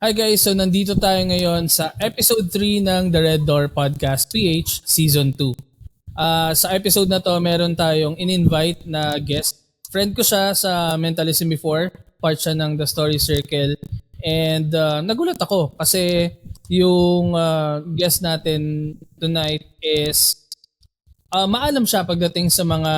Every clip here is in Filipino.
Hi guys, so nandito tayo ngayon sa episode 3 ng The Red Door Podcast PH Season 2. Sa episode na to, meron tayong in-invite na guest. Friend ko siya sa Mentalism before, part siya ng The Story Circle. And nagulat ako kasi yung guest natin tonight is maalam siya pagdating sa mga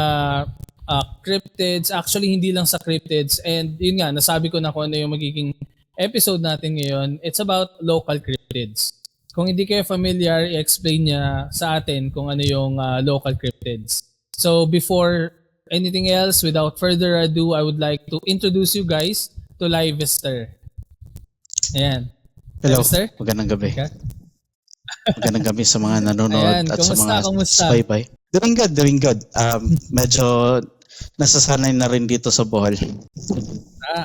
cryptids. Actually, hindi lang sa cryptids. And yun nga, nasabi ko na kung ano yung magiging episode natin ngayon. It's about local cryptids. Kung hindi kayo familiar, i-explain niya sa atin kung ano yung local cryptids. So before anything else, without further ado, I would like to introduce you guys to Livester. Ayan. Hello, Livester? magandang gabi. Okay. Magandang gabi sa mga nanonood Ayan, at sa mga kamusta? spy-by. Doing good. Medyo nasasanay na rin dito sa Bohol.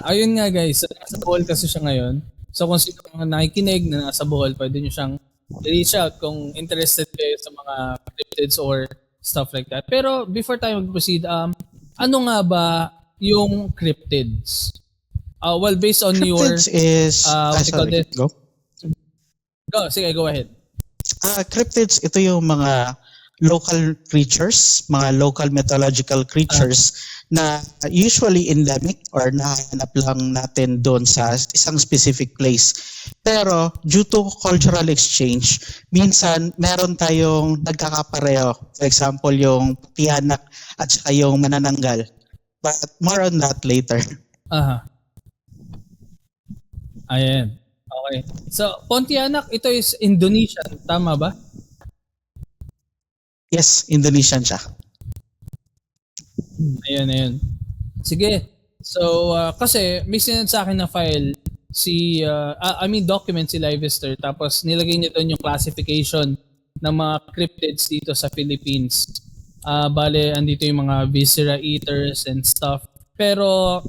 Ayun nga guys, nasa Bohol kasi siya ngayon. So kung sino mga nakikinig na nasa Bohol, pwede nyo siyang reach out kung interested kayo sa mga cryptids or stuff like that. Pero before tayo mag-proceed, ano nga ba yung cryptids? Well, based on Cryptids is... what you call sorry, this? go. Sige, go ahead. Cryptids, ito yung mga local creatures, mga local mythological creatures na usually endemic or nahanap lang natin doon sa isang specific place. Pero due to cultural exchange, minsan meron tayong nagkakapareho. For example, yung Tiyanak at saka yung Manananggal. But more on that later. Aha. Ayan. Okay. So, Pontianak, ito is Indonesian. Tama ba? Yes, Indonesian siya. Ayun. Sige. So, kasi may sinend sa akin na file document si Livester, tapos nilagay niya doon yung classification ng mga cryptids dito sa Philippines. Bale, andito yung mga viscera eaters and stuff. Pero,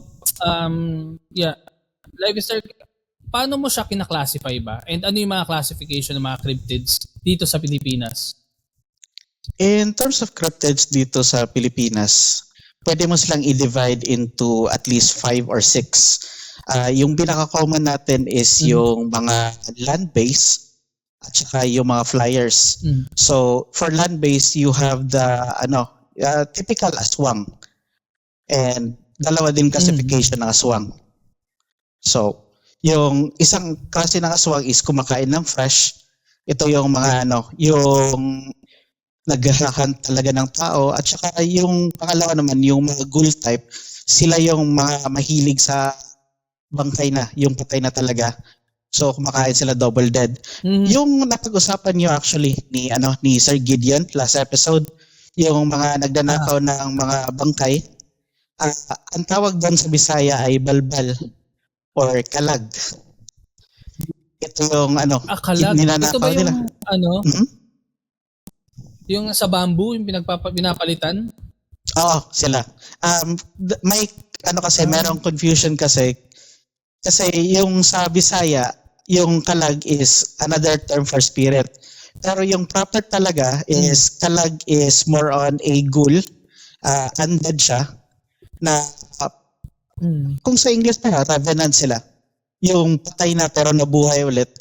Livester, paano mo siya kinaklasify ba? And ano yung mga classification ng mga cryptids dito sa Pilipinas? In terms of cryptids dito sa Pilipinas, pwede mo silang i-divide into at least 5 or 6. Yung pinaka-common natin is yung mga land-based at saka yung mga flyers. So, for land-based, you have the typical aswang. And dalawa din classification ng aswang. So, yung isang klase ng aswang is kumakain ng fresh. Ito yung mga yung naghahunt talaga ng tao, at saka yung pangalawa naman yung mga ghoul type, sila yung mga mahilig sa bangkay na, yung patay na talaga. So kumakain sila double dead. Yung napag-usapan niyo actually ni Sir Gideon last episode, yung mga nagdanakaw ng mga bangkay, ang tawag doon sa Bisaya ay balbal or kalag. Ito yung kalag. ninanakaw ito ba yung nila. Yung sa bamboo, yung pinapalitan? Oo, sila. May kasi merong confusion kasi yung sa Bisaya, yung kalag is another term for spirit. Pero yung proper talaga is kalag is more on a ghoul, undead siya na kung sa English na revenant sila. Yung patay na pero nabuhay ulit.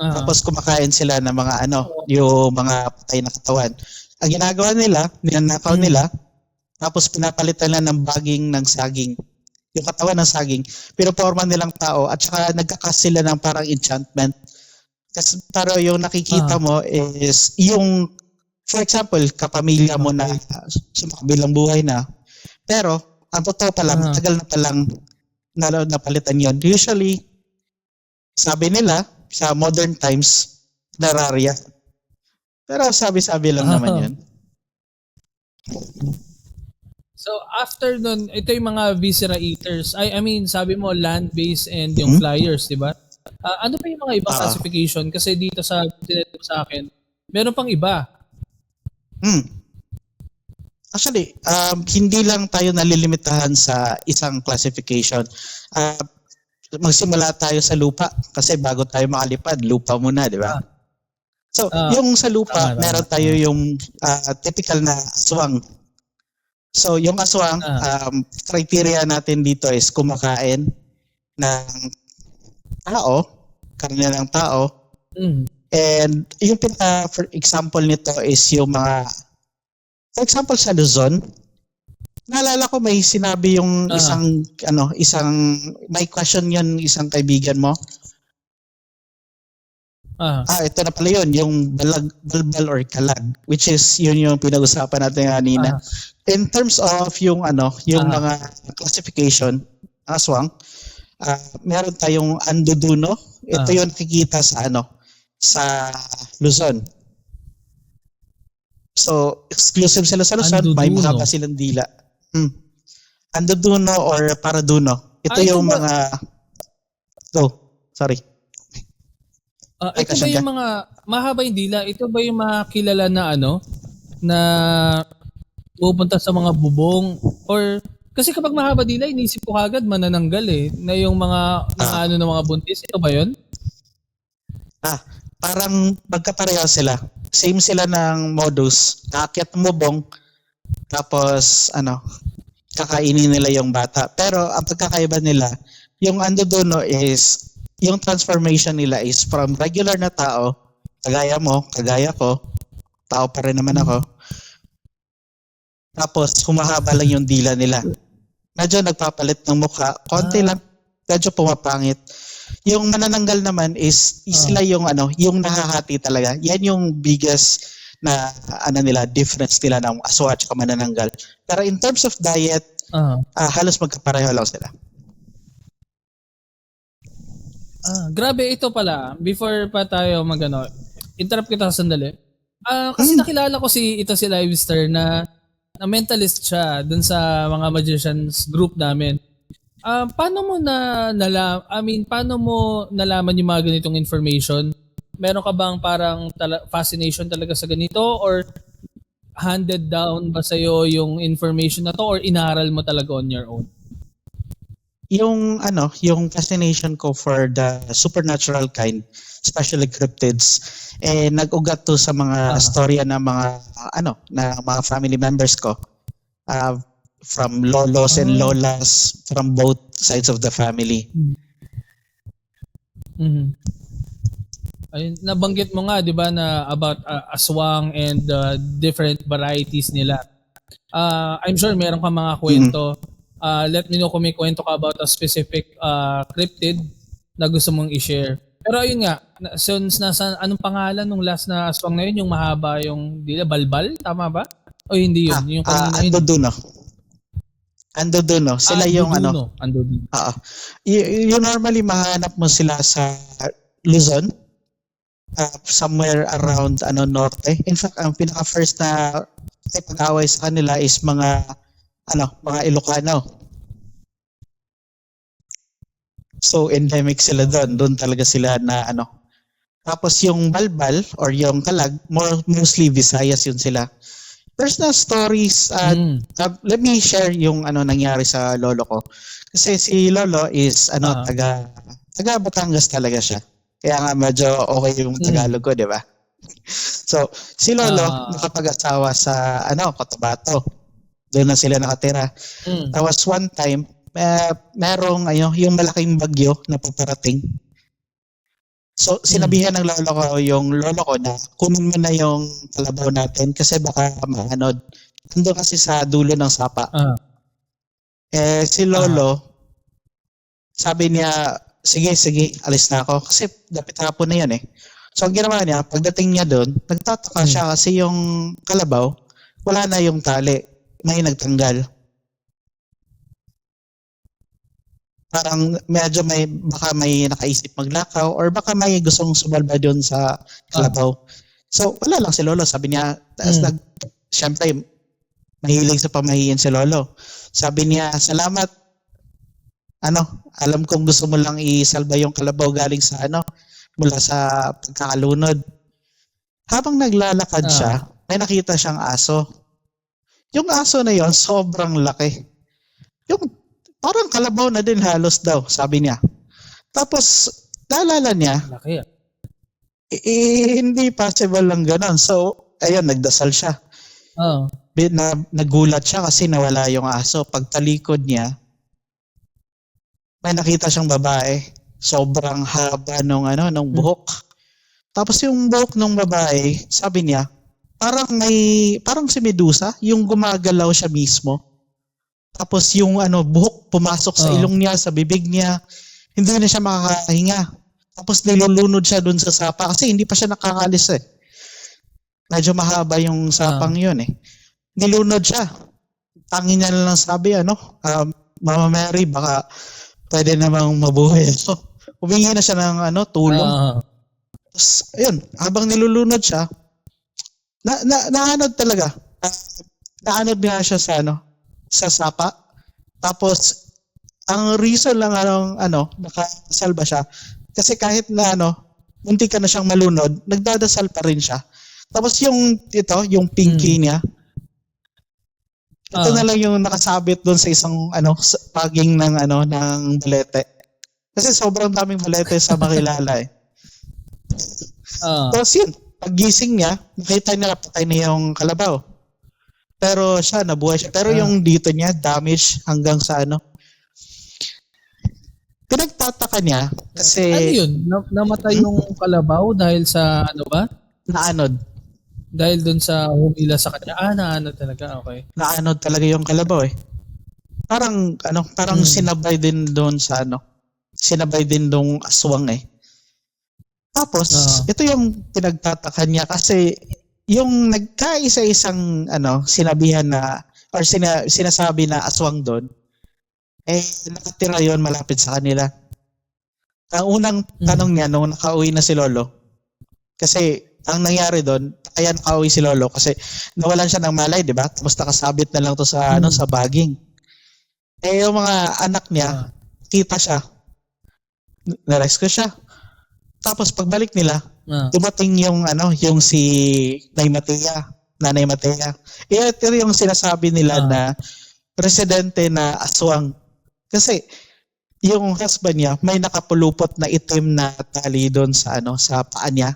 Tapos kumakain sila ng mga yung mga patay na katawan. Ang ginagawa nila, ninanakaw nila, tapos pinapalitan nila ng baging ng saging. Yung katawan ng saging, pinoporma nilang tao at saka nagkakas sila ng parang enchantment. Kasi pero yung nakikita mo is yung, for example, kapamilya mo na sa makabilang buhay na. Pero ang totoo pala, matagal na palang napalitan yon. Usually, sabi nila, sa modern times, Nararia. Pero sabi-sabi lang naman yun. So after nun, ito yung mga viscera eaters. I mean, sabi mo land-based and yung flyers, di ba? Ano pa yung mga ibang classification? Kasi dito sa akin, meron pang iba. Actually, hindi lang tayo nalilimitahan sa isang classification. Magsimula tayo sa lupa kasi bago tayo makalipad, lupa muna, di ba? So, yung sa lupa, meron tayo yung typical na aswang. So, yung aswang, criteria natin dito is kumakain ng tao, karne ng tao. Mm. And yung for example nito is yung mga, for example sa Luzon, naalala ko may sinabi yung may question yun isang kaibigan mo. Ito na pala yun, yung balbal or kalag, which is yun yung pinag-usapan natin kanina. In terms of yung mga classification, aswang, meron tayong andoduno. Ito yung nakikita sa Luzon. So, exclusive sila sa Luzon, Andoduno. may mahaba silang dila. Andoduno or paraduno. Ito yung mga... sorry. Ito ba yung mga mahaba yung dila? Ito ba yung mga kilala na na pupunta sa mga bubong? Or kasi kapag mahaba dila, inisip ko agad manananggal na yung mga ng mga buntis. Ito ba yun? Parang magkapareho sila. Same sila ng modus. Aakyat mo bubong, tapos kakainin nila yung bata. Pero ang pagkakaiba nila, yung andodono is yung transformation nila is from regular na tao, kagaya mo, kagaya ko, tao pa rin naman ako. Tapos humahaba lang yung dila nila. Medyo nagpapalit ng mukha, konti lang, medyo pumapangit. Yung manananggal naman is sila yung yung nakahati talaga. Yan yung biggest na difference nila ng aswa at manananggal. Pero in terms of diet, halos magkapareho lang sila. Grabe ito pala. Before pa tayo interrupt kita sandali. Kasi nakilala ko si Livester na mentalist siya dun sa mga magicians group namin. Paano mo paano mo nalaman yung mga ganitong information? Meron ka bang parang fascination talaga sa ganito or handed down ba sa'yo yung information na to or inaral mo talaga on your own? Yung fascination ko for the supernatural kind, especially cryptids, nag-ugat to sa mga storya ng mga na mga family members ko, from lolos and lolas from both sides of the family. Ayun, nabanggit mo nga 'di ba na about aswang and different varieties nila. I'm sure meron kang mga kwento. Let me know kung may kwento ka about a specific cryptid na gusto mong i-share. Pero ayun nga, since anong pangalan nung last na aswang na yun? Yung mahaba yung dila, balbal? Tama ba? O hindi yun? Yung Andoduno. Andoduno. Sila yung Andoduno. You normally mahanap mo sila sa Luzon, somewhere around norte. In fact, ang pinaka-first na pag-away sa kanila is mga Ilocano. So endemic sila doon talaga sila na Tapos yung balbal or yung kalag, mostly Visayas yun sila. Personal stories, let me share yung nangyari sa lolo ko. Kasi si lolo is taga Batangas talaga siya. Kaya nga medyo okay yung Tagalog ko, di ba? So si lolo nakapag-asawa sa Cotabato. Doon na sila nakatira. Tapos one time, merong yung malaking bagyo na paparating. So sinabihan ng lolo ko yung lolo ko na kunin mo na yung kalabaw natin kasi baka maanod. Nandun kasi sa dulo ng sapa. Si lolo, sabi niya, sige, alis na ako. Kasi dapat hapon na yan . So ang ginawa niya, pagdating niya doon, nagtataka siya kasi yung kalabaw, wala na yung tali. May nagtanggal. Parang medyo baka may nakaisip maglakaw or baka may gustong sumalba doon sa kalabaw. So wala lang si lolo. Sabi niya, syempre mahilig sa pamahiin si lolo. Sabi niya, salamat. Alam kong gusto mo lang isalba yung kalabaw galing sa mula sa pagkakalunod. Habang naglalakad siya, may nakita siyang aso. Yung aso na yon sobrang laki. Yung parang kalabaw na din halos daw, sabi niya. Tapos, naalala niya, laki hindi possible lang ganon. So, ayun, nagdasal siya. Nagulat siya kasi nawala yung aso. Pagtalikod niya, may nakita siyang babae. Sobrang haba nung buhok. Tapos yung buhok ng babae, sabi niya, parang si Medusa, yung gumagalaw siya mismo. Tapos yung buhok pumasok sa ilong niya, sa bibig niya, hindi na siya makakahinga. Tapos nilulunod siya dun sa sapa kasi hindi pa siya nakakalis eh. Medyo mahaba yung sapang yun eh. Nilunod siya. Tangin niya lang sabi, Mama Mary, baka pwede namang mabuhay ako. Humingi na siya ng tulong. Tapos, ayun, habang nilulunod siya, naanod talaga. Naanod nga siya sa sapa. Tapos, ang reason lang nakasalba siya, kasi kahit na munti ka na siyang malunod, nagdadasal pa rin siya. Tapos yung pinky niya, ito na lang yung nakasabit doon sa isang paging ng balete. Kasi sobrang daming balete sa Makilala eh. Tapos yun, paggising niya, nakita niya patay na yung kalabaw. Pero siya, nabuhay siya. Pero yung dito niya, damage hanggang sa pinagtataka niya kasi... Ano yun? Namatay yung kalabaw dahil sa ba? Naanod. Dahil dun sa humila sa kanya. Naanod talaga. Okay. Naanod talaga yung kalabaw eh. Parang sinabay din doon sa sinabay din dong aswang eh. Tapos, ito yung pinagtataka niya kasi yung nagkaisa-isang sinabihan na or sinasabi na aswang doon, nakatira yon malapit sa kanila. Ang unang tanong niya nung nakauwi na si Lolo, kasi ang nangyari doon, kaya nakauwi si Lolo kasi nawalan siya ng malay, di ba? Tapos nakasabit na lang to sa sa baging. Yung mga anak niya, kita siya. Na-rescue siya. Tapos pagbalik nila, dumating yung si Nanay Matea. Ito yung sinasabi nila na presidente na aswang. Kasi yung husband niya may nakapulupot na itim na tali doon sa sa paa niya,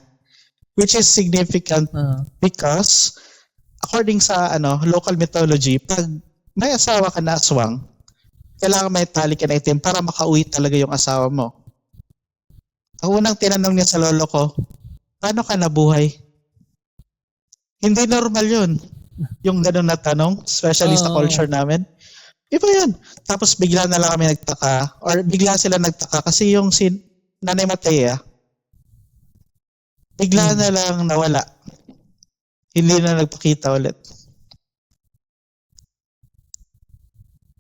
which is significant because according sa local mythology, pag may asawa ka na aswang, kailangan may tali ka na itim para makauwi talaga yung asawa mo. Ang unang tinanong niya sa lolo ko, paano ka nabuhay? Hindi normal yun. Yung gano'n na tanong, especially sa culture namin. Iba yun. Tapos bigla na lang kami nagtaka, or bigla sila nagtaka kasi yung si Nanay Matea, bigla na lang nawala. Hindi na nagpakita ulit.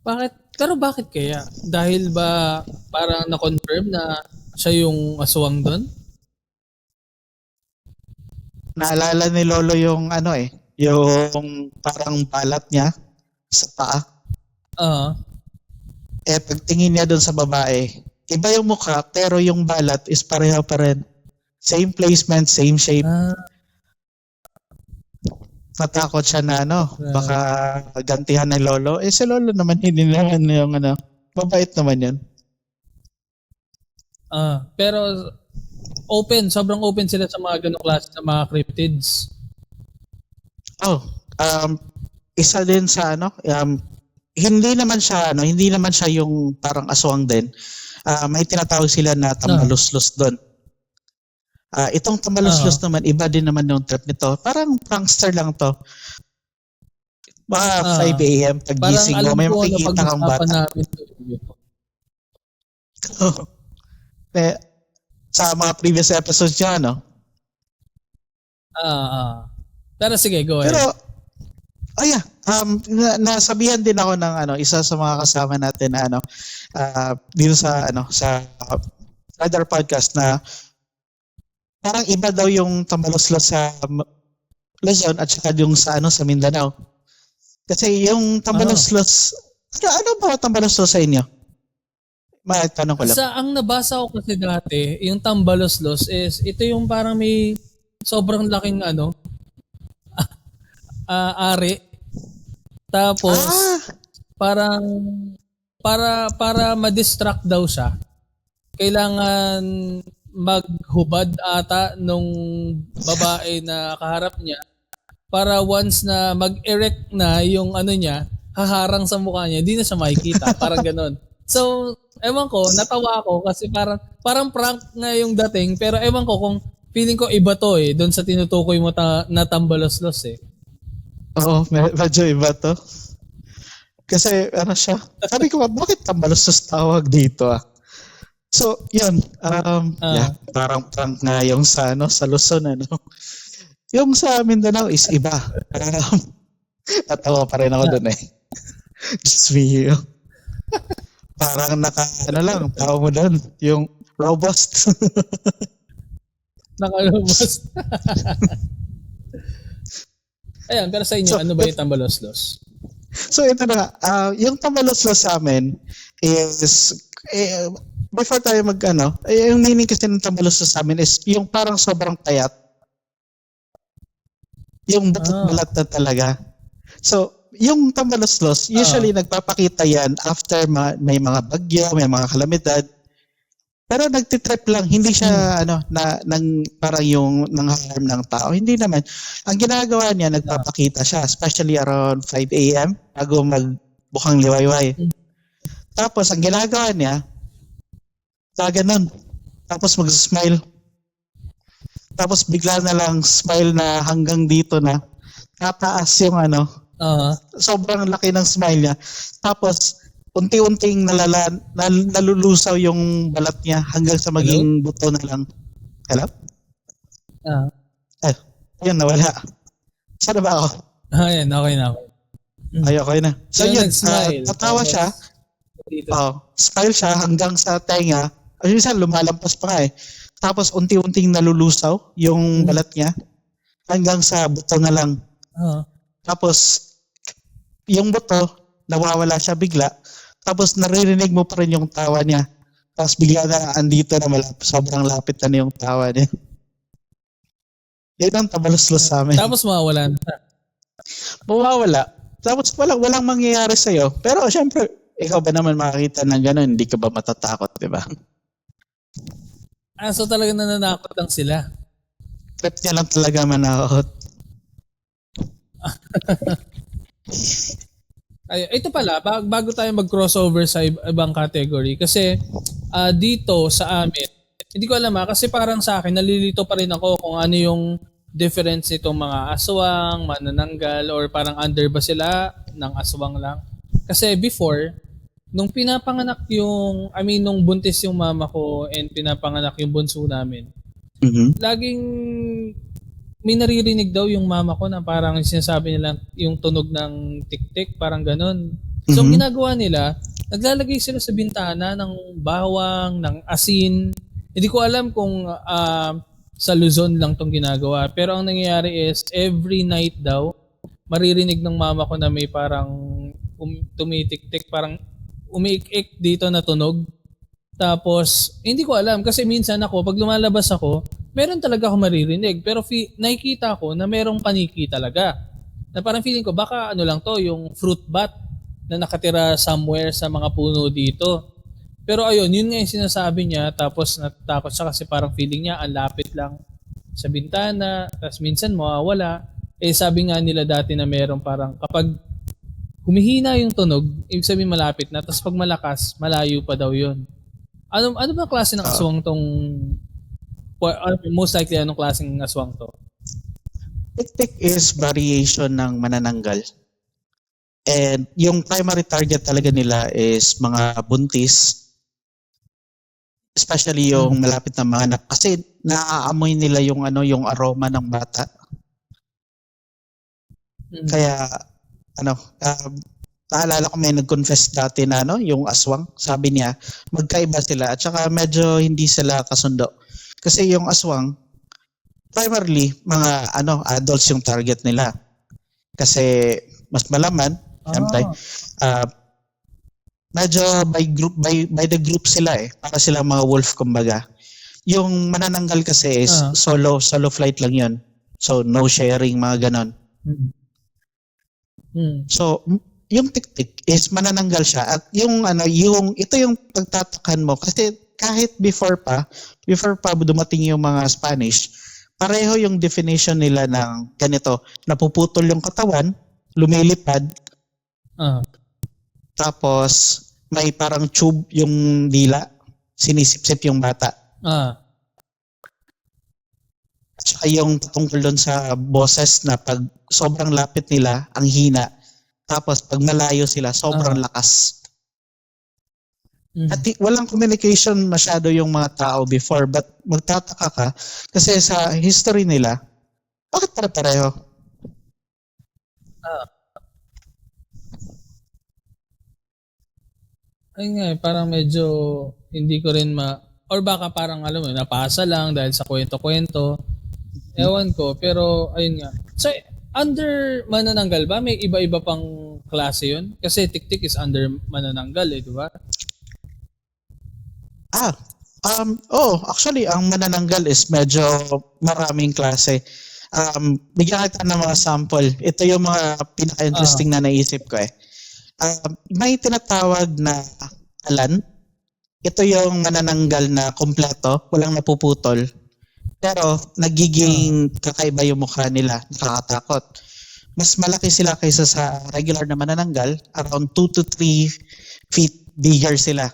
Bakit? Pero bakit kaya? Dahil ba parang na-confirm na siya yung aswang doon? Naalala ni Lolo yung yung parang balat niya sa paa. Pagtingin niya doon sa babae, iba yung mukha pero yung balat is pareho pa rin. Same placement, same shape. Natakot siya na baka gantihan ng Lolo. Si Lolo naman hindi naman yung mabait naman yun. Pero sobrang open sila sa mga ganong klase ng mga cryptids. Isa din sa hindi naman siya yung parang aswang din. May tinatawag sila na tambaluslos doon. Itong tambaluslos naman, iba din naman yung trip nito. Parang prankster lang to. Mga 5 a.m. paggising mo, may makikita kang bata. Sa mga previous episodes niya, Pero sige, go ahead. Pero, nasabihan din ako ng isa sa mga kasama natin na dito sa sa other podcast na parang iba daw yung tambaluslos sa Luzon at saka yung sa sa Mindanao. Kasi yung tambaluslos, ano ba tambaluslos sa inyo? May tanong ko lang. Ang nabasa ko kasi dati, yung tambaluslos is ito yung parang may sobrang laking ari. Tapos parang para ma-distract daw siya, kailangan maghubad ata nung babae na kaharap niya para once na mag-erect na yung niya, haharang sa mukha niya, hindi na siya makikita. Parang ganon. So, ewan ko, natawa ako kasi parang prank nga yung dating, pero ewan ko kung feeling ko iba to eh, doon sa tinutukoy mo na tambalos-los eh. Oo, medyo iba to. Kasi ano siya, sabi ko, bakit tambalos tawag dito ah? So, yun. Yeah, parang prank nga yung sa, ano, sa Luzon. Ano. Yung sa Mindanao is iba. Natawa pa rin ako dun eh. Just me. Parang ano lang, tao mo dun. Yung robust. Nakalabas. Ayan, pero sa inyo, So, ano ba yung tambalos-los? So ito na, yung tambalos sa amin is, before tayo yung meaning kasi ng tambalos sa amin is yung parang sobrang payat. Yung balat na talaga. So, yung tambalos usually nagpapakita yan after may mga bagyo, may mga kalamidad. Pero nagtitrip lang, hindi siya parang yung nang-harm ng tao. Hindi naman. Ang ginagawa niya, nagpapakita siya, especially around 5 a.m. bago magbukang liwayway. Tapos ang ginagawa niya, ganun. Tapos mag-smile. Tapos bigla na lang smile na hanggang dito na. Tataas yung sobrang laki ng smile niya. Tapos unti-unting nalulusaw yung balat niya hanggang sa maging buto na lang. Hello? Ayun, nawala. Saan ba ako? Ayan, okay na ako. Ay, okay na. So yun, tatawa siya. Smile siya hanggang sa tenga. Ayun siya, lumalampas pa nga eh. Tapos unti-unting nalulusaw yung balat niya hanggang sa buto na lang. Tapos yung buto, nawawala siya bigla. Tapos naririnig mo pa rin yung tawa niya. Tapos bigla na andito na sobrang lapit na yung tawa niya. Yan ang tambalos-los sa amin. Tapos mawawala na. Mawawala. Tapos walang mangyayari sa'yo. Pero syempre, ikaw ba naman makakita ng gano'n? Hindi ka ba matatakot, di ba? So talaga nananakot lang sila. Trip niya lang talaga manakot. Ay, ito pala, bago tayo mag-crossover sa ibang category, kasi dito sa amin, hindi ko alam kasi parang sa akin, nalilito pa rin ako kung ano yung difference nitong mga aswang, manananggal, or parang under ba sila ng aswang lang. Kasi before, nung pinapanganak nung buntis yung mama ko and pinapanganak yung bunso namin, laging may naririnig daw yung mama ko na parang sinasabi nila yung tunog ng tik-tik, parang ganun. So, ang ginagawa nila, naglalagay sila sa bintana ng bawang, ng asin. Hindi ko alam kung sa Luzon lang tong ginagawa. Pero ang nangyayari is, every night daw, maririnig ng mama ko na may parang tumitik-tik, parang umiik-ik dito na tunog. Tapos, hindi ko alam kasi minsan ako, pag lumalabas ako, meron talaga ako maririnig. Pero nakikita ko na merong paniki talaga. Na parang feeling ko, baka lang to, yung fruit bat na nakatira somewhere sa mga puno dito. Pero ayun, yun nga yung sinasabi niya. Tapos natakot siya kasi parang feeling niya, ang lapit lang sa bintana. Tapos minsan mawawala. Sabi nga nila dati na meron parang kapag humihina yung tunog, ibig sabihin malapit na. Tapos pag malakas, malayo pa daw yun. Ano ba klase ng aswang tong most likely anong klaseng aswang to? Tik-tik is variation ng manananggal. And yung primary target talaga nila is mga buntis. Especially yung malapit na mga anak. Kasi naaamoy nila yung yung aroma ng bata. Kaya naalala ko may nag-confess dati na yung aswang. Sabi niya, magkaiba sila at saka medyo hindi sila kasundo. Kasi yung aswang, primarily, mga adults yung target nila. Kasi mas malaman, siyempre, medyo by the group sila para sila mga wolf kumbaga. Yung manananggal kasi is solo flight lang yun. So no sharing, mga ganon. So yung tik-tik is manananggal siya at ito yung pagtatakan mo kasi kahit before pa dumating yung mga Spanish, pareho yung definition nila ng ganito, napuputol yung katawan, lumilipad, tapos may parang tube yung dila, sinisip-sip yung bata. Ah. At saka yung tungkol doon sa boses na pag sobrang lapit nila, ang hina. Tapos pag malayo sila, sobrang lakas. At walang communication masyado yung mga tao before, but magtataka ka kasi sa history nila, bakit pare-pareho? Ayun nga, parang medyo hindi ko rin or baka parang alam mo, napasa lang dahil sa kwento-kwento. Ewan ko, pero ayun nga. So, under manananggal ba? May iba-iba pang klase yun? Kasi Tik-Tik is under manananggal di ba? Actually, ang manananggal is medyo maraming klase. Bigyan kita ng mga sample. Ito yung mga pinaka-interesting na naisip ko may tinatawag na alan. Ito yung manananggal na kompleto, walang napuputol. Pero nagiging kakaiba yung mukha nila, nakakatakot. Mas malaki sila kaysa sa regular na manananggal, around 2 to 3 feet bigger sila.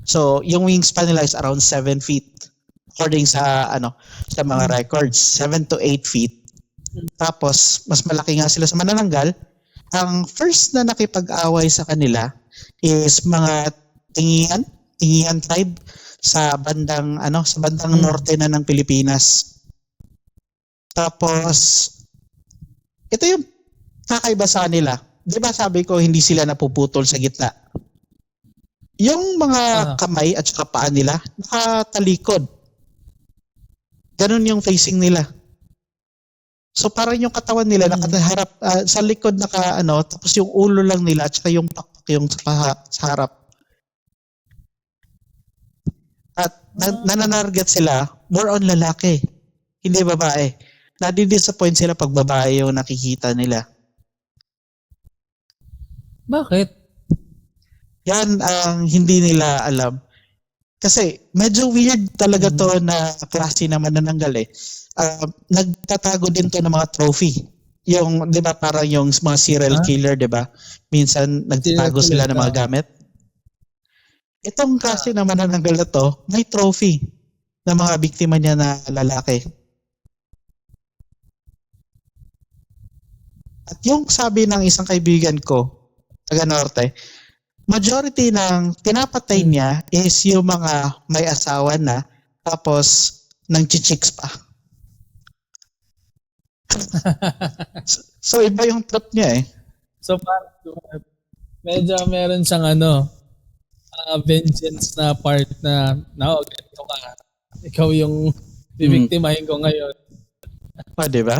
So, yung wingspan nila is around 7 feet according sa sa mga records, 7 to 8 feet. Tapos, mas malaki nga sila sa manananggal. Ang first na nakipag-away sa kanila is mga Tingian tribe sa bandang norte na ng Pilipinas. Tapos ito yung kakaiba sa kanila. 'Di ba sabi ko hindi sila napuputol sa gitna? Yung mga kamay at saka paa nila nakatalikod. Ganun yung facing nila. So parang yung katawan nila nakaharap sa likod tapos yung ulo lang nila at saka yung pakpak yung sa harap. At nananarget sila more on lalaki, hindi babae. Nadi-disappoint sila pag babae yung nakikita nila. Bakit? Yan ang hindi nila alam. Kasi medyo weird talaga to na klase na manananggal nagtatago din to ng mga trophy. Yung, di ba, parang yung mga serial killer, di ba? Minsan, nagtatago sila ng mga gamit. Itong klase na manananggal na to, may trophy ng mga biktima niya na lalaki. At yung sabi ng isang kaibigan ko, taga Norte, majority ng pinapatay niya is yung mga may asawa na, tapos nang chichicks pa. So iba yung trip niya So parang medyo meron siyang vengeance na part na ganito ka. Ikaw yung bibiktimahin ko ngayon. Diba?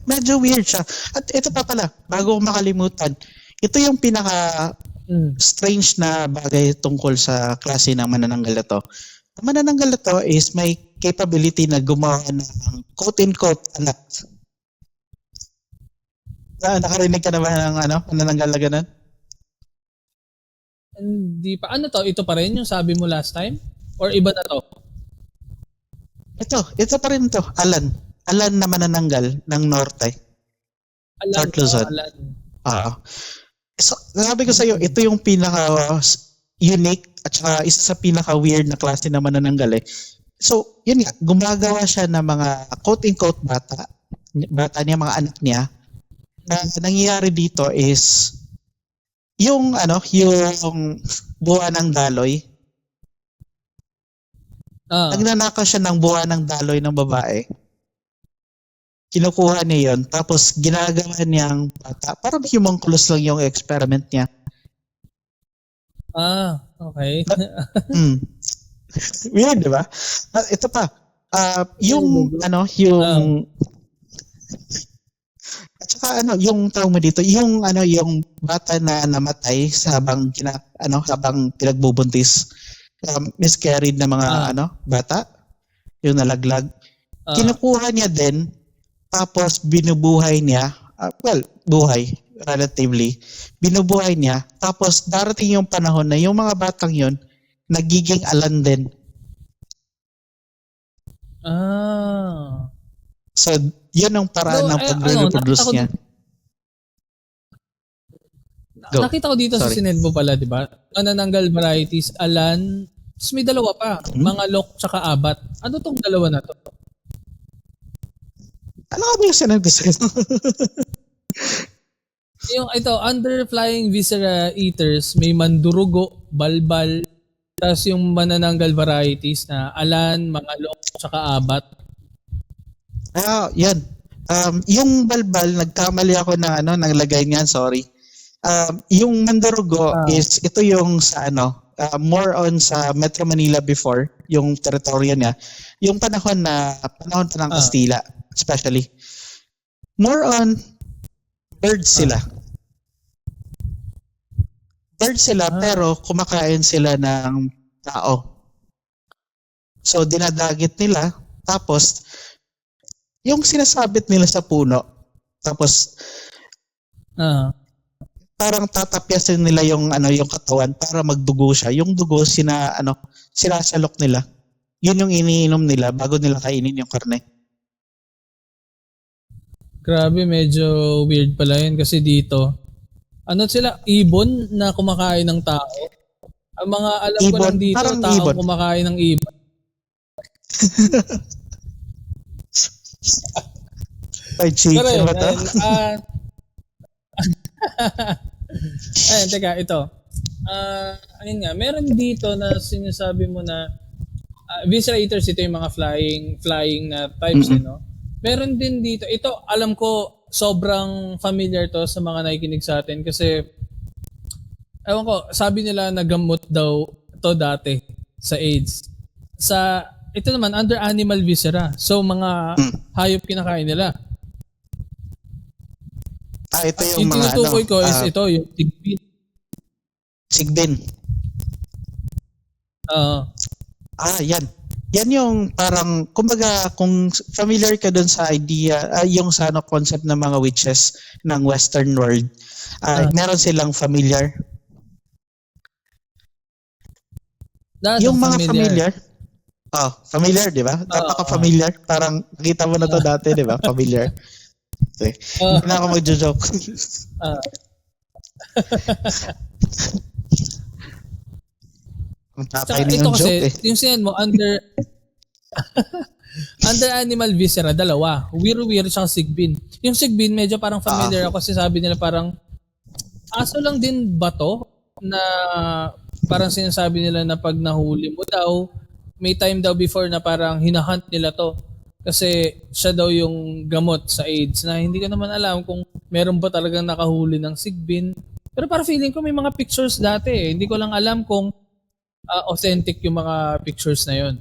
Medyo weird siya. At ito pa pala, bago ko makalimutan, ito yung pinaka strange na bagay tungkol sa klase ng manananggal na to. Ang manananggal na to is may capability na gumawa ng quote-unquote anak. Nakarinig ka na ba ng manananggal na ganun? Hindi pa. Ano to? Ito pa rin yung sabi mo last time? Or iba na to? Ito pa rin to. Alan na manananggal ng Norte. Alan. So, sabi ko sa iyo, ito yung pinaka unique at saka isa sa pinaka weird na klase na manananggal So, yun nga, gumagawa siya ng mga quote-unquote bata niya, mga anak niya. Na nangyayari dito is yung buwan ng daloy. Nagnanakaw siya ng buwan ng daloy ng babae. Kinukuha niya yun, tapos ginagawa niyang bata. Parang homunculus lang yung experiment niya. Okay. Weird, di ba? Ito pa, yung at saka yung tawag mo dito, yung bata na namatay habang pinagbubuntis, miscarried na mga bata, yung nalaglag. Kinukuha niya din, tapos binubuhay niya, relatively, binubuhay niya, tapos darating yung panahon na yung mga batang yun, nagiging alan din. So, yun ang paraan ng pagre-reproduce niya. Go. Nakita ko dito sa Sorry. sinend mo pala, di ba? Manananggal varieties, alan, tapos may dalawa pa. Mga lok tsaka abat. Ano tong dalawa na to? Ano ka ba yung sinabi sa'yo? Yung ito, underflying viscera eaters, may mandurugo, balbal, tapos yung manananggal varieties na alan, mga lok tsaka abat. Yan. Yung balbal, nagkamali ako ng naglagay niyan, sorry. Yung Mandarugo is ito yung sa more on sa Metro Manila before, yung teritoryo niya. Yung panahon pa ng Kastila, especially. More on birds sila. Birds sila pero kumakain sila ng tao. So dinadagit nila tapos yung sinasabit nila sa puno tapos parang tatapyasin nila yung katawan para magdugo siya. Yung dugo sinasalok nila. Yun yung iniinom nila bago nila kainin yung karne. Grabe, medyo weird pala yun kasi dito, sila, ibon na kumakain ng tao. Ang mga alam ko lang dito, tao kumakain ng ibon. Ay, chicken ba ito? Ayun, teka, ito. Ayun nga, meron dito na sinasabi mo na viscera eaters, ito yung mga flying na types, no? Meron din dito, ito alam ko sobrang familiar to sa mga nakikinig sa atin kasi ewan ko, sabi nila nagamot daw to dati sa AIDS. Ito naman, under animal viscera. So, mga hayop kinakain nila. Ito yung mga tinutukoy ko is ito, yung sigbin. Sigbin. Yan. Yan yung parang, kumbaga, kung familiar ka dun sa idea, yung sa concept ng mga witches ng Western world, meron silang familiar. Yung mga familiar, familiar, di ba? Napaka-familiar. Parang nakita mo na to dati, di ba? Familiar. Okay. Hindi na ako mag-joke. Ang tatay na yung joke eh. Yung sinend mo, under animal viscera, dalawa. Wiro-wiro tsaka sigbin. Yung sigbin, medyo parang familiar ako kasi sabi nila parang aso lang din ba to? Na parang sinasabi nila na pag nahuli mo daw, may time daw before na parang hinahunt nila to. Kasi siya daw yung gamot sa AIDS na hindi ko naman alam kung meron ba talagang nakahuli ng sigbin. Pero parang feeling ko may mga pictures dati eh. Hindi ko lang alam kung authentic yung mga pictures na yun.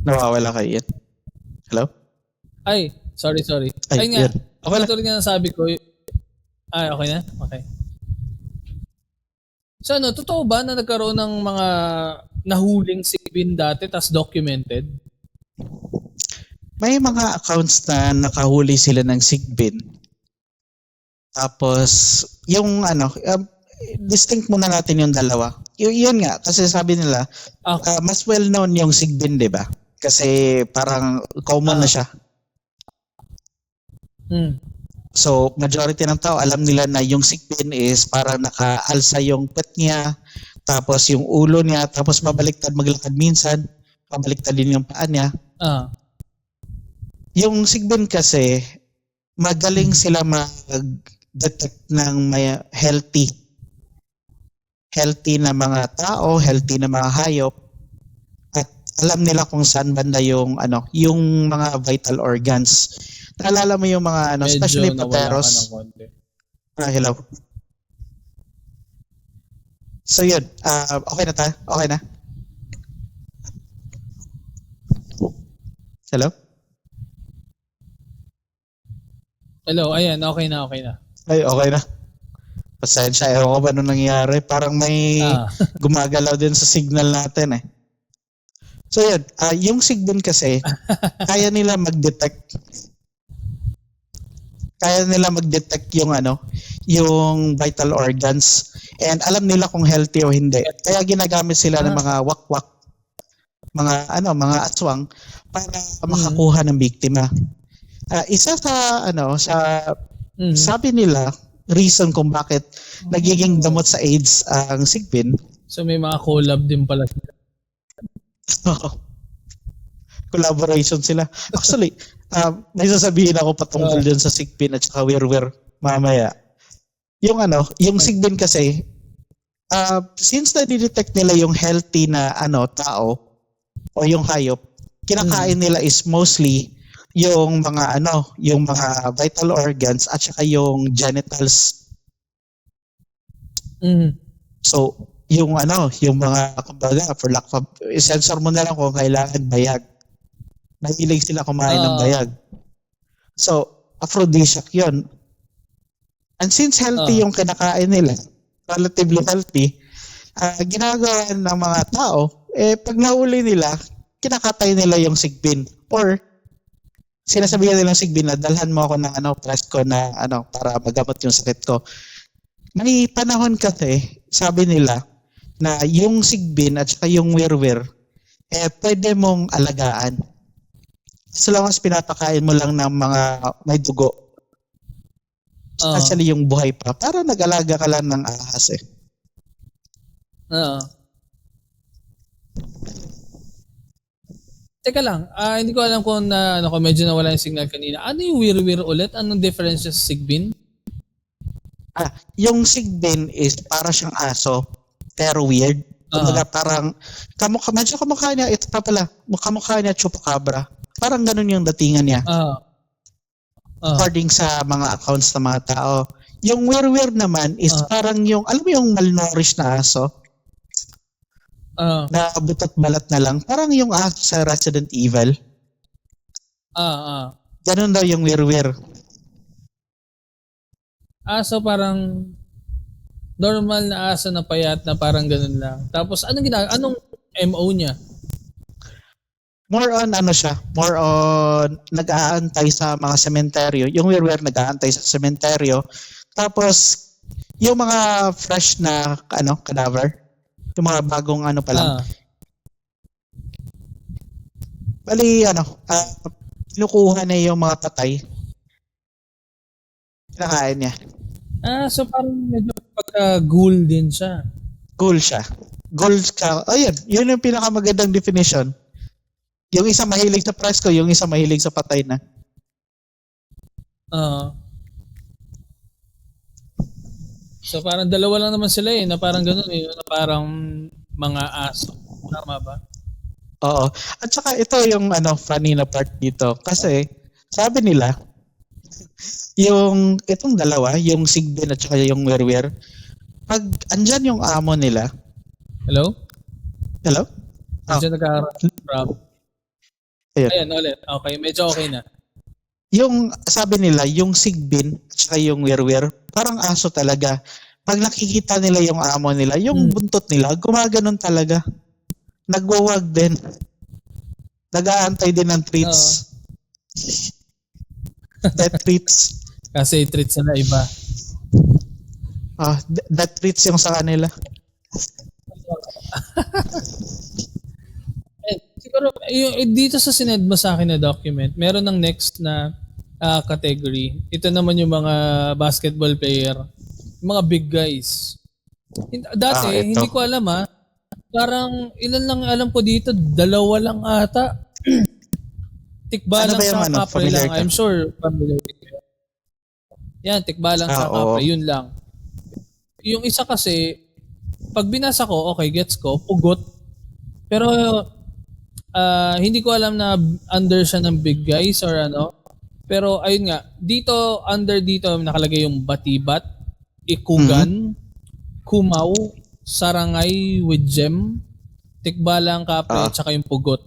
Nawawala kayo yan. Hello? Ay, sorry. Ay nga, tulad nga nasabi ko. Okay na? Okay. So totoo ba na nagkaroon ng mga nahuling sigbin dati tas documented? May mga accounts na nakahuli sila ng sigbin. Tapos, yung distinct muna natin yung dalawa. Yun nga, kasi sabi nila, mas well-known yung sigbin, di ba? Kasi parang common na siya. So, majority ng tao, alam nila na yung sigbin is parang nakaalsa yung pet niya, tapos yung ulo niya, tapos pabaliktad maglakad minsan, pabaliktad din yung paa niya. Yung sigbin kasi, magaling sila mag-detect ng may healthy na mga tao, healthy na mga hayop, at alam nila kung saan banda yung yung mga vital organs. Naalala mo yung mga especially pateros. Hello. So yun, okay na tayo? Okay na? Hello? Hello, ayan, okay na. Ay, okay na. Pasensya, ewan ko ba nung nangyari. Parang may gumagalaw din sa signal natin eh. So yun, yung sigbin kasi, kaya nila mag-detect yung yung vital organs, and alam nila kung healthy o hindi. Kaya ginagamit sila ng mga wakwak, mga aswang para makakuha ng biktima. Isa sa sa Mhm. sabi nila reason kung bakit nagiging gamot sa AIDS ang sigbin. So may mga collab din pala sila. Collaboration sila. Actually, may sasabihin ako patungkol dyan sa sigbin at saka wirwir mamaya. Yung sigbin kasi, since na-detect nila yung healthy na tao o yung hayop, kinakain nila is mostly yung mga vital organs at saka yung genitals. So, yung mga kumbaga for lack of sensor mo na lang kung kailangan bayag. Mahilig sila kumain ng bayag. So, aphrodisiac 'yon. And since healthy yung kinakain nila, relatively healthy, ginagawa ng mga tao, pag nahuli nila, kinakatay nila yung sigbin. Or, sinasabihan nilang sigbin na dalhan mo ako ng presko na para magamot yung sakit ko. May panahon kasi, sabi nila, na yung sigbin at saka yung wirwir, pwede mong alagaan. So long as pinapakain mo lang ng mga may dugo. Especially yung buhay pa. Para nag-alaga ka lang ng ahas eh. Teka lang, hindi ko alam kung medyo nawala yung signal kanina. Ano yung wirwir ulit? Anong difference sa sigbin? Yung sigbin is para siyang aso, pero weird. Kumbaga parang, medyo kamukha niya, ito pa pala, kamukha niya chupacabra. Parang ganun yung datingan niya. According sa mga accounts ng mga tao. Yung wirwir naman is parang yung, alam mo yung malnourished na aso? Na butot balat na lang. Parang yung aso sa Resident Evil. Ganun daw yung wirwir. So parang normal na aso na payat na parang ganun lang. Tapos anong MO niya? More on more on nag-aantay sa mga sementeryo. Yung wirwir nag-aantay sa sementeryo. Tapos yung mga fresh na cadaver, yung mga bagong pa lang. Bali kinukuha na yung mga patay. Kinakain niya. So parang medyo pagka-ghoul din siya. Ghoul siya. Ghoul ka. Ayun, yun yung pinakamagandang definition. Yung isa mahilig sa presko, yung isa mahilig sa patay na. So parang dalawa lang naman sila na parang gano'n na parang mga aso. Tama ba? Oo. At saka ito yung funny na part dito. Kasi sabi nila, itong dalawa, yung sigbin at saka yung wirwir, pag andyan yung amo nila. Hello? Medyo nagka-problem. Ayan, ulit. Okay, medyo okay na. Yung sabi nila, yung sigbin at saka yung wirwir, parang aso talaga. Pag nakikita nila yung amo nila, yung buntot nila, gumaganon talaga. Nagwawag din. Nag-aantay din ng treats. Death treats. Kasi treats na iba. Death treats yung sa kanila. Siguro, dito sa sinend mo sa akin na document, meron ng next na category. Ito naman yung mga basketball player. Yung mga big guys. Dati, hindi ko alam parang ilan lang alam ko dito, 2 lang ata. Tikbalang sa kapre lang. I'm sure familiar with you. Yan, tikbalang sa kapre. Yun lang. Yung isa kasi, pag binasa ko, okay, gets ko, pugot. Pero, hindi ko alam na under siya ng big guys or Pero, ayun nga, under dito, nakalagay yung batibat, ikugan, kumaw, sarangay with gem, tikbalang kapre, at saka yung pugot.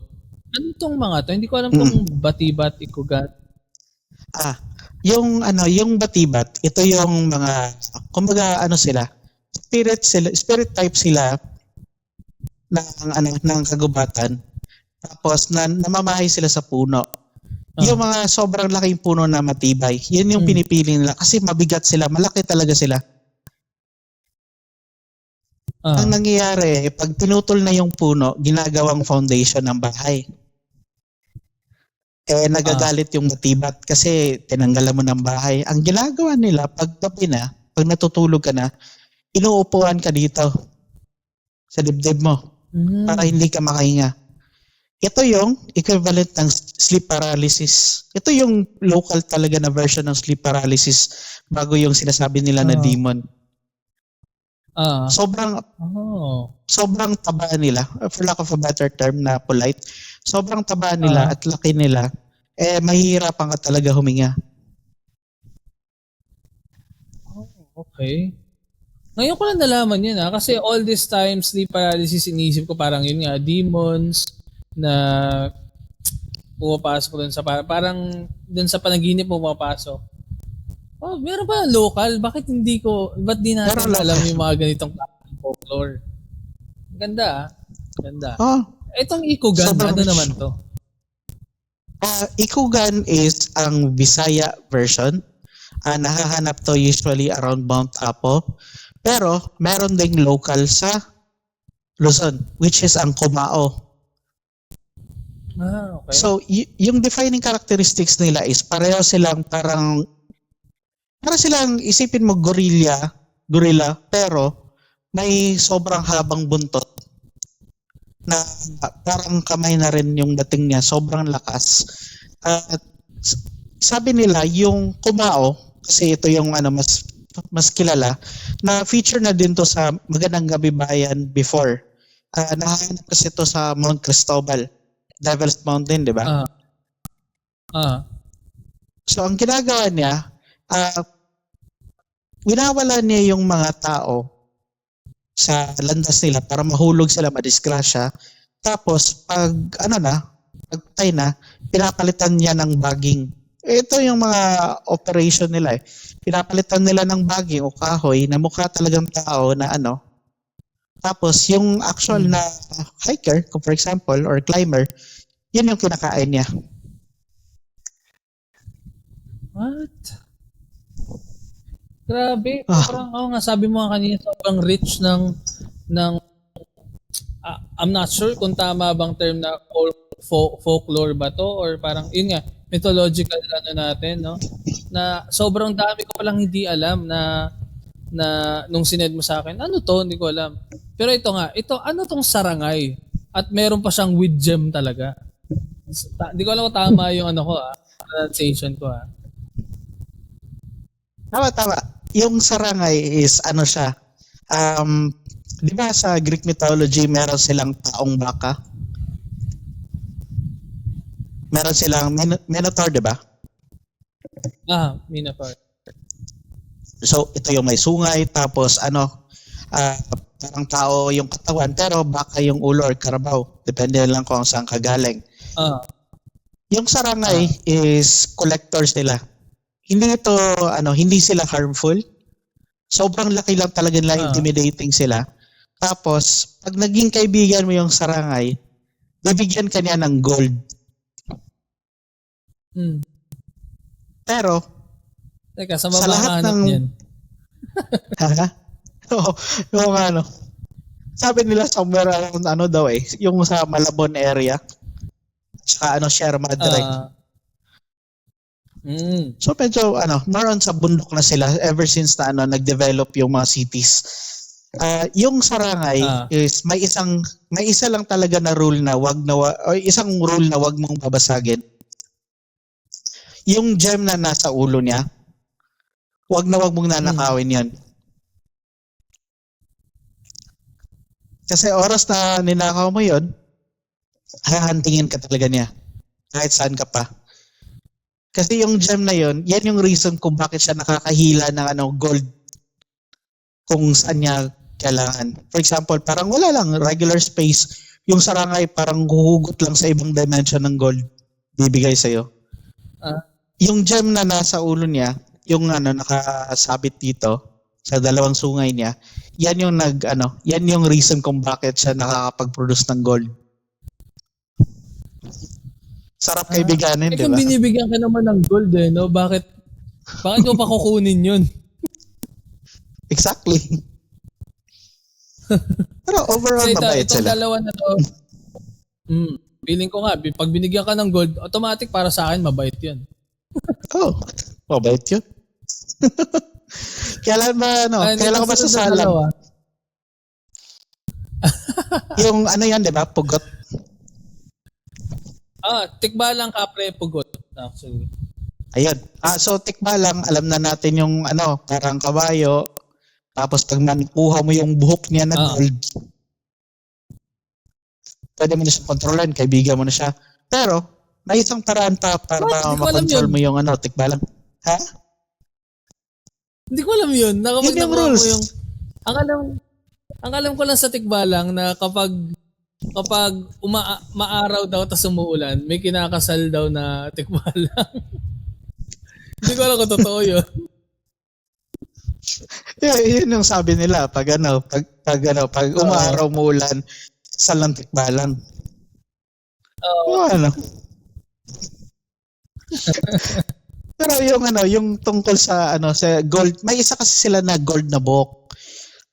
Ano tong mga to? Hindi ko alam kung batibat, ikugan. Yung batibat, ito yung mga, kumbaga sila, spirit type sila ng kagubatan. Tapos namamahay sila sa puno. Yung mga sobrang laking puno na matibay, yun yung pinipili nila kasi mabigat sila, malaki talaga sila. Ang nangyayari, pag pinutol na yung puno, ginagawang foundation ng bahay. Nagagalit yung Matibat kasi tinanggalan mo ng bahay. Ang ginagawa nila, pag gabi na, pag natutulog ka na, inuupuan ka dito sa dibdib mo para hindi ka makahinga. Ito yung equivalent ng sleep paralysis. Ito yung local talaga na version ng sleep paralysis bago yung sinasabi nila na demon. Sobrang taba nila, for lack of a better term na polite, sobrang taba nila at laki nila, mahihirapan ka talaga huminga. Okay. Ngayon ko lang nalaman yun kasi all this time sleep paralysis, inisip ko parang yun nga, demons na pumapasok dun sa parang dun sa panaginip pumapasok. Oh, meron pa local? Ba't di natin alam yung mga ganitong folklore? Ganda Ganda. Itong Ikugan, ano naman to? Ikugan is ang Bisaya version. Nakahanap to usually around Mount Apo. Pero meron ding local sa Luzon, which is ang Kumao. Okay. So, yung defining characteristics nila is pareho silang para silang isipin mo gorilla, pero may sobrang habang buntot na parang kamay na rin yung dating niya, sobrang lakas. Sabi nila yung Kumao, kasi ito yung mas kilala, na feature na din to sa Magandang Gabi Bayan before. Nahanap kasi ito sa Mount Cristobal, Devil's Mountain, di ba? So ang ginagawa niya, winawala niya yung mga tao sa landas nila para mahulog sila, madisgrasya. Tapos pagtay na, pinapalitan niya ng bagging. Ito yung mga operation nila. Pinapalitan nila ng bagging o kahoy na mukha talagang tao na Tapos yung actual na hiker, for example, or climber, yun yung kinakain niya. What? Grabe. Parang nga sabi mo kanina, sobrang rich ng I'm not sure kung tama bang term na folklore ba to or parang yun nga mythological natin, no? Na sobrang dami ko palang hindi alam na nung sined mo sa akin, ano to? Hindi ko alam. Pero ano tong sarangay? At meron pa siyang with gem talaga. Hindi ko alam kung tama yung pronunciation ko. Tama. Yung sarangay is siya. Di ba sa Greek mythology meron silang taong baka? Meron silang Minotaur, di ba? Minotaur. So ito yung may sungay, tapos parang tao yung katawan, pero baka yung ulo or karabaw. Depende lang kung saan ka galing. Yung sarangay is collectors nila. Hindi sila harmful. Sobrang laki lang talaga nila, intimidating sila. Tapos, pag naging kaibigan mo yung sarangay, bibigyan ka niya ng gold. Pero, teka, sa lahat ng yan. Oo, sabi nila somewhere around yung sa Malabon area. Tsaka Sierra Madre. So medyo more on sa bundok na sila ever since na nag-develop yung mga cities. Yung sarangay is may isa lang talaga na rule na isang rule na wag mong babasagin. Yung gem na nasa ulo niya, wag mong nanakawin 'yan. Kasi oras na ninakaw mo 'yon, hahantingin ka talaga niya kahit saan ka pa. Kasi yung gem na yon, yan yung reason kung bakit siya nakakahila ng gold kung saan niya kailangan. For example, parang wala lang, regular space. Yung sarangay parang huhugot lang sa ibang dimension ng gold. Bibigay sa'yo. Yung gem na nasa ulo niya, yung nakasabit dito sa dalawang sungay niya, yan yung reason kung bakit siya nakakapag-produce ng gold. Sarap kaibiganin, di ba? Kung binibigyan ka naman ng gold no? Bakit mo pa kukunin yun? Exactly. Pero overall, mabait sila. Itong dalawa na to, Feeling ko nga, pag binigyan ka ng gold, automatic para sa akin, mabait yun. Oh, mabait yun. Kailan ba, kailan ka ba sasalang? Yung ano yan, di ba? Pugot. Tikbalang, kapre, pugot. Actually. Ayun. So tikbalang, alam na natin yung parang kabayo. Tapos pag nakuha mo yung buhok niya na gold, pwede mo na siya kontrolin, kaibigan mo na siya. Pero, may isang paraan pa para makontrol mo yung tikbalang. Ha? Hindi ko alam yun. Yun yung rules. Ang alam ko lang sa tikbalang na kapag maaraw daw tas umuulan, may kinakasal daw na tikbalang. Hindi ko alam kung totoo yun. Yeah, yun yung sabi nila pag umaaraw umuulan, kasal ng tikbalang. Pero yung tungkol sa sa gold, may isa kasi sila na gold na buhok.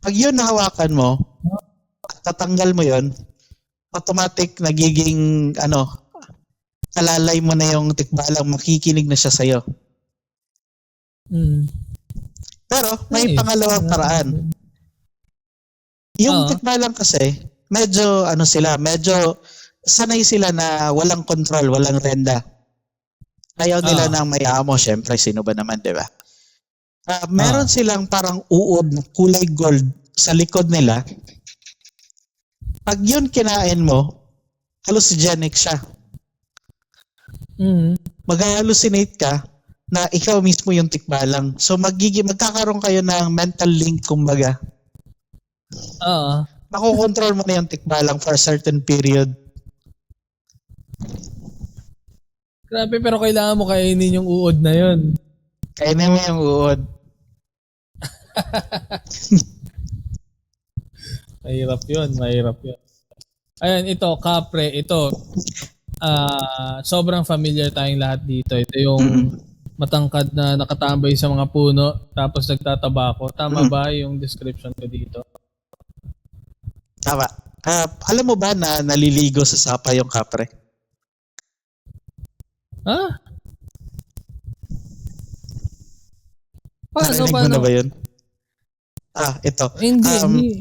Pag yun nahawakan mo, tatanggal mo yun, automatic nagiging alalay mo na yung tikbalang, makikinig na siya sa'yo. Pero may pangalawang paraan. Yung tikbalang kasi, medyo medyo sanay sila na walang control, walang renda. Ayaw nila ng may amo, syempre, sino ba naman, di ba? Meron silang parang uod na kulay gold sa likod nila. Pag yun kinain mo, hallucinogenic siya. Mag-hallucinate ka na ikaw mismo yung tikbalang. So magkakaroon kayo ng mental link, kumbaga. Makokontrol mo na yung tikbalang for a certain period. Grabe, pero kailangan mo kainin yung uod na yun. Kainin mo yung uod. Mahirap yun. Ayan, ito, kapre, ito. Sobrang familiar tayong lahat dito. Ito yung matangkad na nakatambay sa mga puno, tapos nagtatabako. Tama ba yung description ko dito? Tama. Alam mo ba na naliligo sa sapa yung kapre? Paano mo na ba yun? Ito.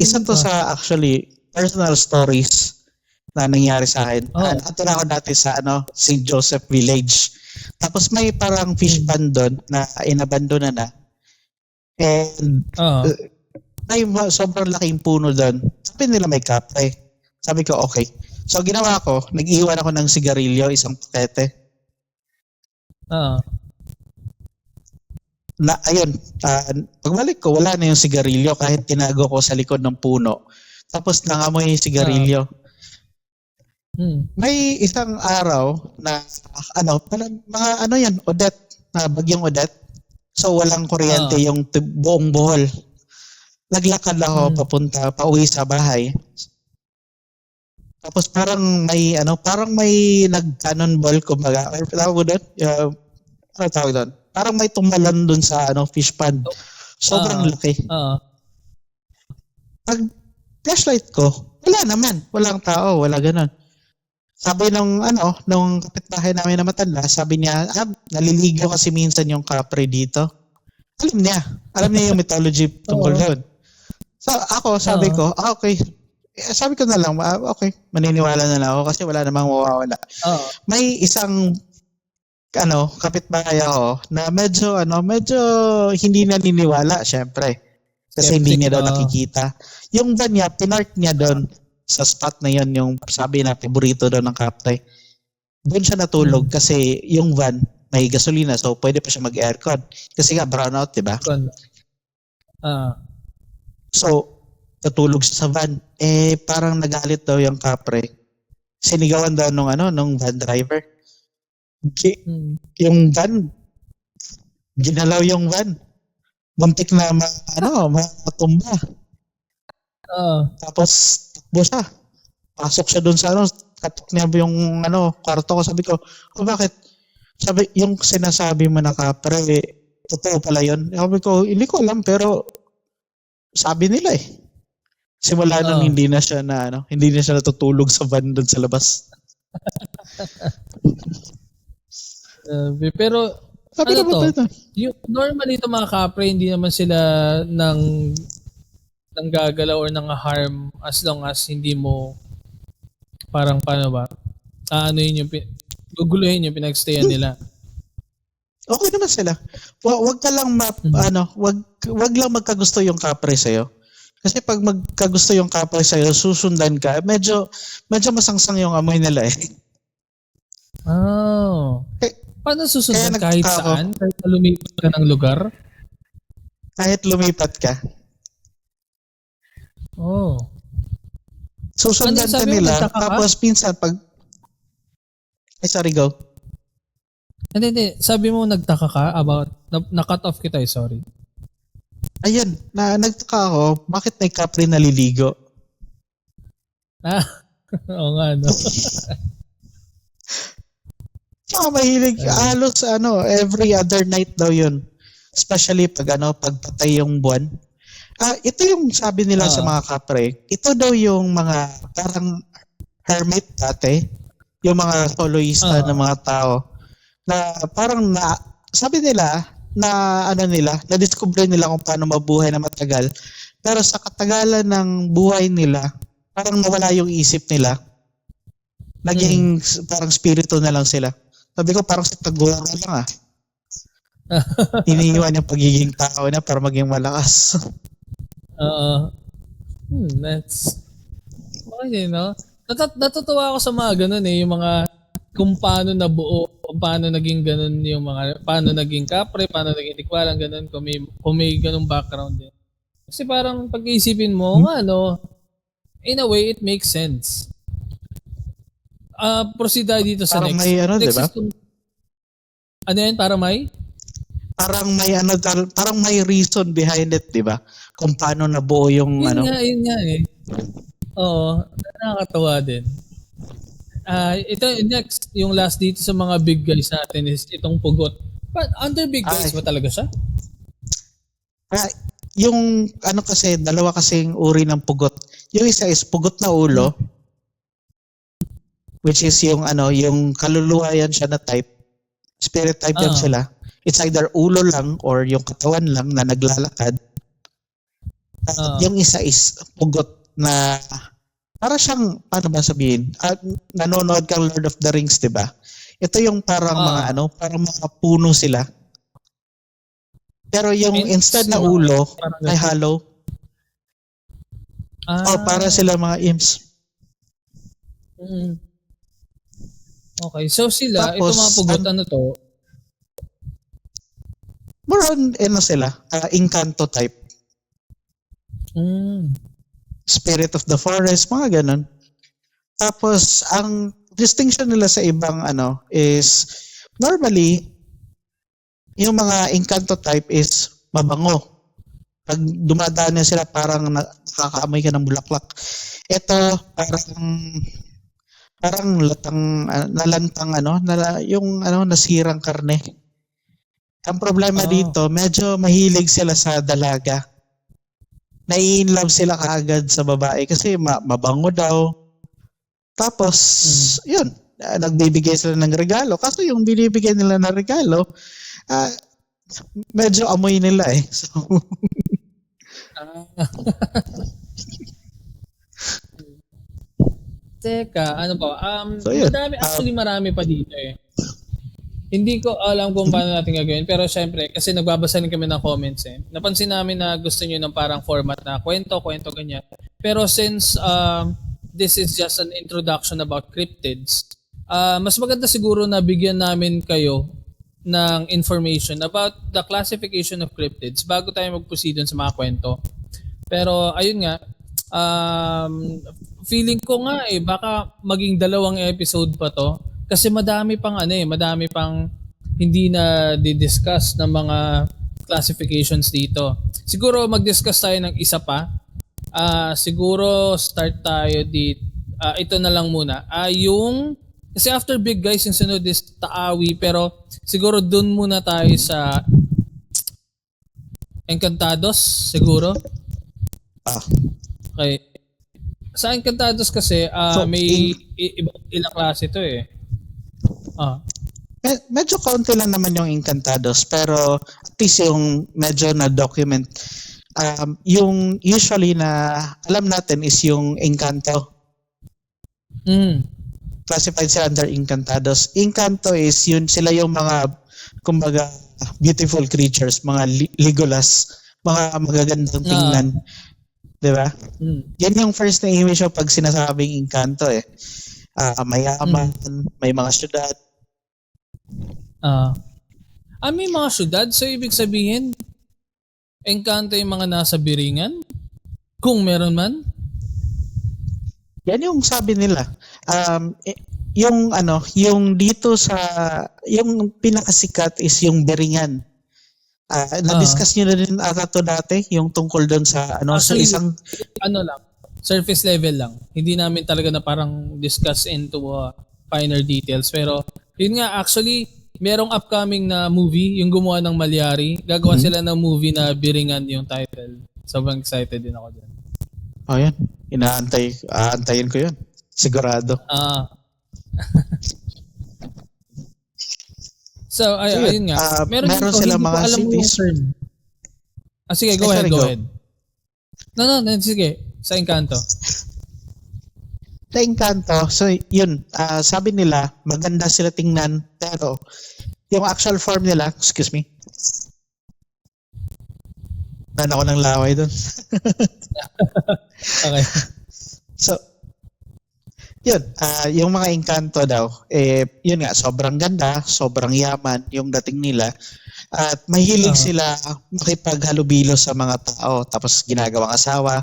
Isa to sa actually personal stories na nangyari sa akin. Ato na ako dati sa St. Joseph Village. Tapos may parang fish pond doon na inabandona na. And may sobrang laking puno doon. Sabi nila may kapre. Sabi ko okay. So ginawa ko, nag-iwan ako ng sigarilyo, isang pakete. Pagbalik ko, wala na yung sigarilyo kahit tinago ko sa likod ng puno. Tapos nangamoy yung sigarilyo. May isang araw na Odette, na bagyong Odette. So walang kuryente yung buong Bohol. Naglakad ako pauwi sa bahay. Tapos parang may nag-cannonball, kumbaga. Tawag doon? Parang may tumalan doon sa fish pond. Sobrang laki. Pag flashlight ko, wala naman. Walang tao, wala ganun. Sabi nung kapitbahay namin na matanda, sabi niya, naliligo kasi minsan yung kapre dito. Alam niya yung mythology tungkol doon. So ako, sabi ko, okay. Sabi ko na lang, okay, maniniwala na lang ako kasi wala namang mawawala. May isang kapitbahay ako na medyo hindi naniniwala, syempre. Kasi hindi niya daw nakikita. Yung van niya, pinark niya doon sa spot na yon, yung sabi na paborito daw ng kapre. Doon siya natulog kasi yung van may gasolina, so pwede pa siya mag-aircon. Kasi nga brownout, di ba? So, natulog siya sa van. Parang nagalit daw yung kapre. Sinigawan daw nung van driver. Yung van, ginalaw yung van. Muntik na matumba. Tapos takbo siya. Pasok siya doon sa katok niya yung kwarto ko. Sabi ko, bakit? Sabi, yung sinasabi mo na kapre, totoo pala yun. Sabi ko, hindi ko alam, pero sabi nila Simula nun hindi na siya natutulog sa van doon sa labas. Pero Sabi ano naman to? tayo. Yung normally ito mga kapre, hindi naman sila nang gagalaw or nang harm as long as hindi mo parang paano ba? Ano yun yung guguluhin yung pinagstayan nila. Okay naman sila. Wag ka lang wag lang magkagusto yung kapre sa'yo. Kasi pag magkagusto yung kapre sa'yo, susundan ka, medyo masangsang yung amoy nila eh. Oh. Paano susundan Kaya kahit nagtaka ako. saan? Kahit lumipat ka ng lugar? Kahit lumipat ka, Oh. susundan Ano yung ka sabi mo, nila, nagtaka ka? tapos pinsan pag... Ay, sorry, go. Hindi. Sabi mo nagtaka ka about, na-cut off kita sorry. Ayun, nagtaka ako, bakit may kapre naliligo? Oo nga, no? Mahilig, halos every other night daw yun. Especially pag patay yung buwan. Ito yung sabi nila sa mga kapre. Ito daw yung mga parang hermit dati. Yung mga soloista ng mga tao. Na parang sabi nila, na-discover nila kung paano mabuhay na matagal. Pero sa katagalan ng buhay nila, parang nawala yung isip nila. Naging parang spirito na lang sila. Sabi ko parang sa Tagoro lang Iniiwan yung pagiging tao na para maging malakas. That's okay, no? Natutuwa ako sa mga ganun yung mga kung paano nabuo, kung paano naging ganun yung mga, paano naging kapre, paano naging tikwalang ganun, kung may ganung background din. Kasi parang pag-iisipin mo, in a way, it makes sense. Proceed tayo dito sa Parang next. may Next diba? is ano yan, para may? Parang may reason behind it, di ba? Kung paano nabuo yung Yun nga eh. Oo, nakakatawa din. Ito next, yung last dito sa mga big guys natin is itong pugot. But under big guys ba talaga siya? Yung kasi, dalawa kasing uri ng pugot. Yung isa is pugot na ulo, which is yung yung kaluluwa yan siya na type. Spirit type yan sila. It's either ulo lang or yung katawan lang na naglalakad. Yung isa is pugot na para siyang, paano ba sabihin? Nanonood kang Lord of the Rings, di ba? Ito yung parang mga parang mga puno sila. Pero yung instead na ulo, ay hollow. Para sila mga imps. Okay, so sila, tapos, ito mga pugot, ano to? More on, sila, Encanto type. Spirit of the forest, mga ganun. Tapos, ang distinction nila sa ibang is, normally, yung mga Encanto type is mabango. Pag dumadaan na sila, parang nakakaamoy ka ng bulaklak. Ito, parang nalantang yung nasirang karne. Ang problema dito, medyo mahilig sila sa dalaga. Nai-inlove sila kaagad sa babae kasi mabango daw. Tapos, yun, nagbibigay sila ng regalo. Kaso yung binibigay nila ng regalo, medyo amoy nila eh. So, Teka, ano ba? So, yun. Marami pa dito eh. Hindi ko alam kung paano natin gagawin. Pero syempre, kasi nagbabasa rin kami ng comments eh. Napansin namin na gusto nyo ng parang format na kwento, ganyan. Pero since this is just an introduction about cryptids, mas maganda siguro na bigyan namin kayo ng information about the classification of cryptids bago tayo mag-proceed sa mga kwento. Pero ayun nga, feeling ko nga baka maging 2 episode pa to. Kasi madami pang hindi na di-discuss ng mga classifications dito. Siguro mag-discuss tayo ng isa pa. Siguro start tayo dito. Ito na lang muna. Kasi after big guys yung sunod is Taawi, pero siguro dun muna tayo sa Encantados siguro. Okay. Sa Encantados kasi, So, may ilang klase to eh. medyo kaunti lang naman yung Encantados, pero at least yung medyo na-document. Yung usually na alam natin is yung Encanto. Classified sila under Encantados. Encanto is yun, sila yung mga, kumbaga, beautiful creatures, mga Legolas, mga magagandang tingnan. Diba? Yan yung first na image pag sinasabing Encanto eh. Mayaman, may mga syudad. May mga syudad, so ibig sabihin, Encanto yung mga nasa Biringan? Kung meron man? Yan yung sabi nila. Yung dito sa, yung pinakasikat is yung Biringan. Na-discuss nyo na rin ata to dati, yung tungkol doon sa Actually, sa isang lang, surface level lang. Hindi namin talaga na parang discuss into finer details. Pero yun nga, actually, merong upcoming na movie, yung gumawa ng Malyari. Gagawa sila ng movie na Biringan yung title. Sobrang excited din ako dyan. Oh, yan. Aantayin ko yun. Sigurado. So, ayun nga. Meron sila mga cities. Sige, go ahead. No, sige. Sa Encanto. Sa Encanto, so yun, sabi nila, maganda sila tingnan, pero yung actual form nila, excuse me, ako ng laway doon. Okay. So, yun, yung mga Encanto daw, yun nga, sobrang ganda, sobrang yaman yung dating nila. At mahilig sila makipaghalubilo sa mga tao, tapos ginagawang asawa.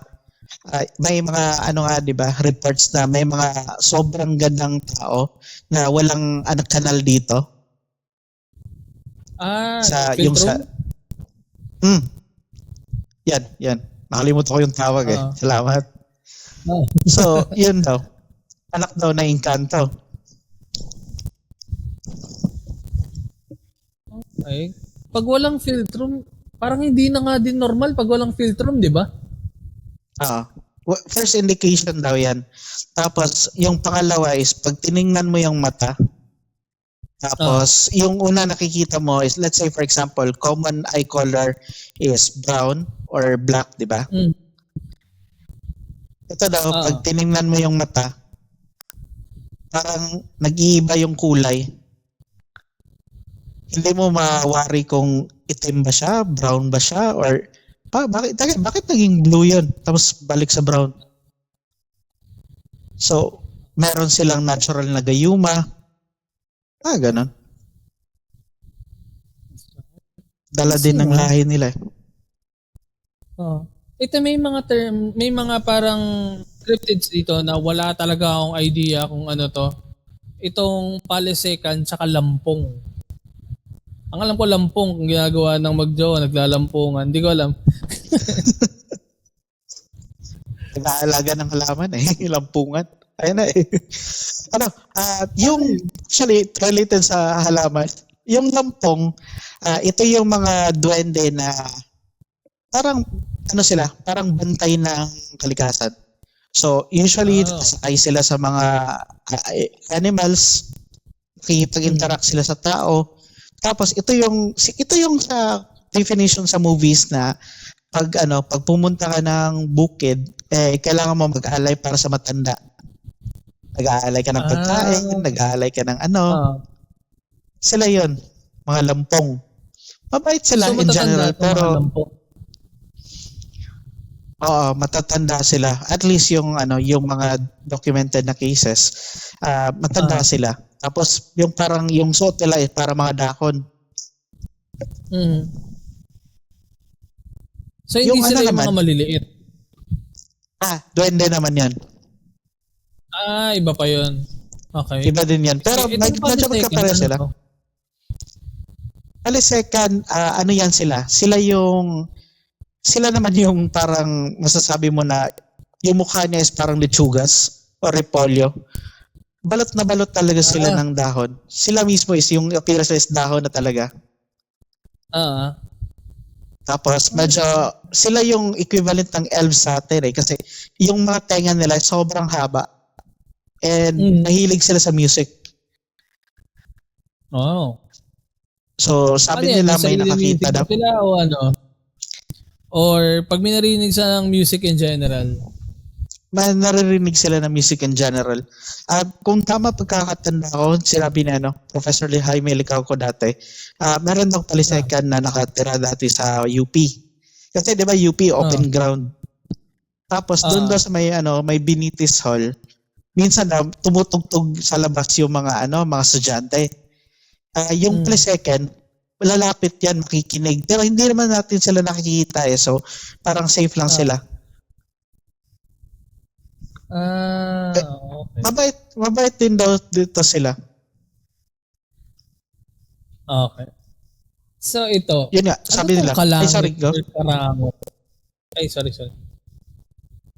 May mga, di ba, reports na may mga sobrang gandang tao na walang kanal dito. Sa yung sa Yan. Nakalimutan ko yung tawag eh. Salamat. So, yun daw. Anak daw na Encanto. Okay. Pag walang filtrum, parang hindi na nga din normal pag walang filtrum, di ba? First indication daw yan. Tapos, yung pangalawa is pag tiningnan mo yung mata, tapos, yung una nakikita mo is, let's say for example, common eye color is brown or black, di ba? Ito daw, pag tiningnan mo yung mata, parang nag-iiba yung kulay. Hindi mo mawari kung itim ba siya, brown ba siya, or bakit naging blue yun? Tapos balik sa brown. So, meron silang natural na gayuma. Ganon. Dala din ng lahi nila. Ito may mga parang cryptids dito na wala talaga akong idea kung ano to. Itong palisekan tsaka lampong. Ang alam ko lampong kung ginagawa ng magjowa, naglalampungan. Hindi ko alam. Nag-aalaga ng halaman lampungan. Ayun na yung actually related sa halaman, yung lampong, ito yung mga duwende na parang parang bantay ng kalikasan. So usually sakay sila sa mga animals, nakikipag-interact sila sa tao. Tapos ito yung sa definition sa movies na pag pumunta ka ng bukid, kailangan mo mag-aalay para sa matanda. Nag-aalay ka ng pagkain, nag-aalay ka ng sila yon, mga lampong. Mabait sila in general, pero matatanda sila. At least yung mga documented na cases, matanda sila. Tapos yung parang yung suot nila para mga dakon. So hindi sila yung mga maliliit. Duwende naman yan. Iba pa yun. Okay. Iba din yan. Pero medyo magkapare sila. Palisekan, yan sila? Sila naman yung parang masasabi mo na yung mukha niya is parang lechugas o repolyo. Balot na balot talaga sila ng dahon. Sila mismo is yung appearance is dahon na talaga. Tapos medyo sila yung equivalent ng elves sa atin kasi yung mga tenga nila sobrang haba and mahilig sila sa music. Oh. So sabi Ano yan? nila may sarili nakakita music na ba sila o ano? Or pag may narinig sa ng music in general? naririnig sila ng music in general. At kung tama pagkakatanda ko, sinabi ni Professor Jaime Licao ko dati, meron daw palisekan na nakatira dati sa UP. Kasi 'di ba UP open ground. Tapos doon daw sa may Benitez Hall, minsan na tumutugtog sa labas yung mga estudyante. Yung palisekan, lalapit yan, makikinig. Pero hindi naman natin sila nakikita so parang safe lang sila. Okay. Mabait din daw dito sila. Okay. So ito. Yun nga, sabi nila. Kalangit sorry, go. or karango? Sorry.